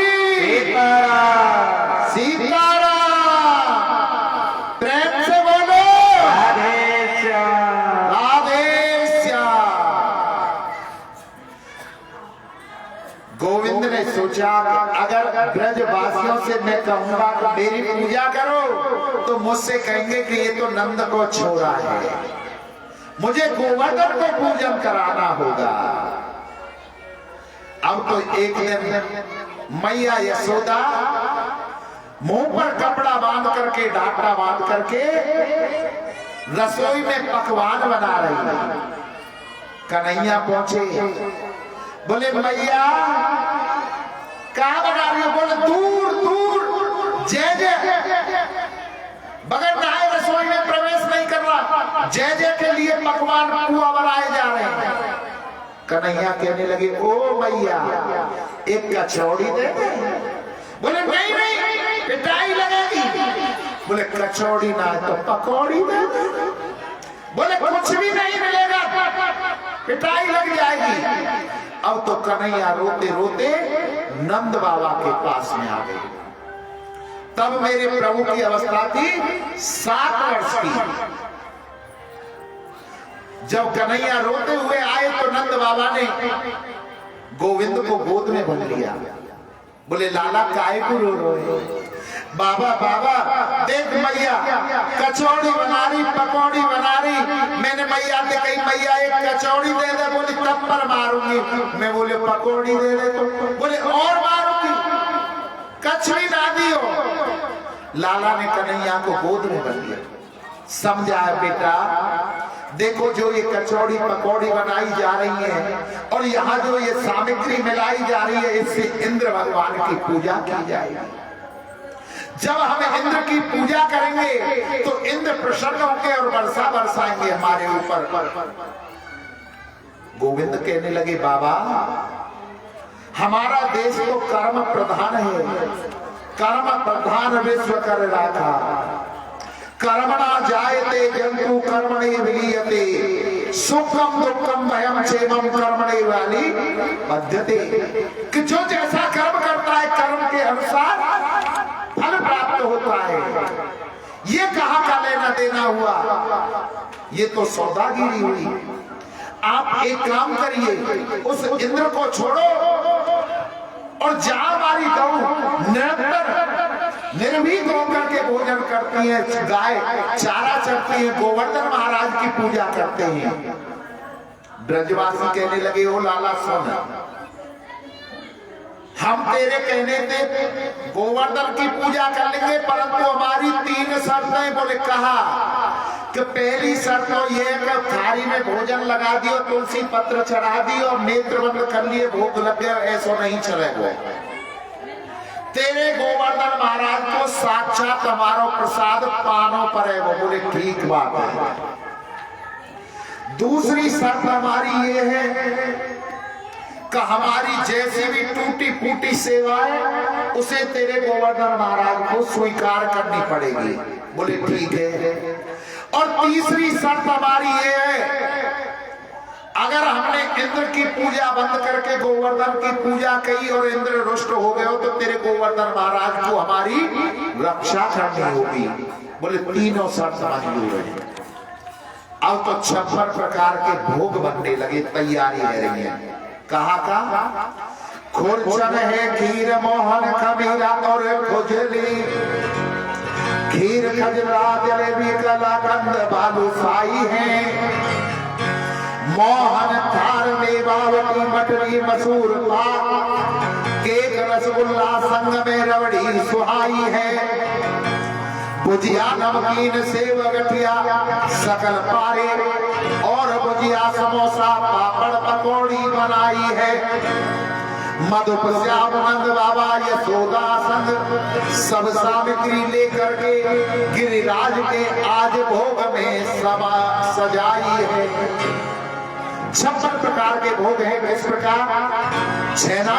S2: सीताराम।
S1: सीताराम, प्रेम से बोलो
S2: राधे श्याम।
S1: राधे श्याम। गोविंद ने सोचा अगर ब्रजवासियों से मैं कहूंगा कि मेरी पूजा करो तो मुझसे कहेंगे कि ये तो नंद को छोड़ा है, मुझे गोवर्धन को पूजन कराना होगा। अब तो एक दिन मैया यशोदा मुंह पर कपड़ा बांध करके, डांटा बांध करके रसोई में पकवान बना रही है। कन्हैया पहुंचे, बोले मैया कहाँ बना रही हो? बोले दूर दूर, जय जय, बगैर नहाए रसोई में प्रवेश नहीं करना, जय जय के लिए पकवान पुआ बनाए जा रहे हैं। कन्हैया कहने लगे ओ मैया एक कचौड़ी दे। बोले नहीं नहीं पिटाई लगेगी। बोले कचौड़ी ना तो पकौड़ी दे। बोले कुछ भी नहीं मिलेगा, पिटाई लग जाएगी। अब तो कन्हैया रोते रोते नंद बाबा के पास में आ गए। तब मेरे प्रभु की अवस्था थी 7 वर्ष की। जब कन्हैया रोते हुए आए तो नंद बाबा ने गोविंद को गोद में भर लिया। बोले लाला काहे को रो रहे? बाबा बाबा देख मैया कचौड़ी बना रही, पकौड़ी बना रही। मैंने मैया से कही मैया एक कचौड़ी दे दे। बोली तब पर मारूंगी। मैं बोले पकौड़ी दे दे तो बोले और मारूंगी, कचौड़ी ना दियो। लाला ने कन्हैया को गोद में भर लिया। समझा बेटा, देखो जो ये कचौड़ी पकौड़ी बनाई जा रही है और यहाँ जो ये सामग्री मिलाई जा रही है, इससे इंद्र भगवान की पूजा की जाएगी। जब हम इंद्र की पूजा करेंगे तो इंद्र प्रसन्न होंगे और वर्षा बरसाएंगे हमारे ऊपर। गोविंद कहने लगे बाबा हमारा देश तो कर्म प्रधान है, कर्म प्रधान विश्व कर राखा। कर्मणा जायते जंतु कर्मणे विलीयते, सुखम दुखम भयम क्षेमम कर्मणे वाली पद्धति। कि जो जैसा कर्म करता है कर्म के अनुसार फल प्राप्त होता है। ये कहाँ का लेना देना हुआ? ये तो सौदागिरी हुई। आप एक काम करिए, उस इंद्र को छोड़ो और जहां हमारी गौ निरंतर निर्भीक होकर के भोजन करती है, गाय चारा चरती है, गोवर्धन महाराज की पूजा करते हैं। ब्रजवासी कहने लगे ओ लाला सुन, हम तेरे कहने पे गोवर्धन की पूजा कर लेंगे, परंतु हमारी 3 शर्तें। बोले कहा कि पहली शर्त तो ये कि थाली में भोजन लगा दियो, तुलसी पत्र चढ़ा दियो और नेत्र बंद कर लिए, भूख लग गया, ऐसा नहीं चलेगा। तेरे गोवर्धन महाराज को साक्षात हमारो प्रसाद पानो पर है। वो बोले ठीक बात है। दूसरी शर्त हमारी ये है कि हमारी जैसी भी टूटी फूटी सेवा है उसे तेरे गोवर्धन महाराज को स्वीकार करनी पड़ेगी। बोले ठीक है। और तीसरी शर्त हमारी ये है, अगर हमने इंद्र की पूजा बंद करके गोवर्धन की पूजा की और इंद्र रुष्ट हो गए हो तो तेरे गोवर्धन महाराज को हमारी रक्षा करनी होगी। बोले तीनों शर्त मंजूर है। अब तो 56 प्रकार के भोग बनने लगे, तैयारी है रही है। कहा का खुरचन है, खीर मोहन खमीरा और खुजली, खीर खजरा जलेबी कलाकंद बालूशाही है, मोहन थार मेवावती मटरी मसूर पाक, केक रसगुल्ला संग में रबड़ी सुहाई है, भुजिया नमकीन सेव गठिया सकल पारे और भुजिया समोसा पापड़ पकौड़ी बनाई है। मधुप श्याम नंद बाबा यशोदा संग सब सामग्री लेकर के गिरिराज के आज भोग में सभा सजाई है। 56 प्रकार के भोग हैं। किस प्रकार? छेना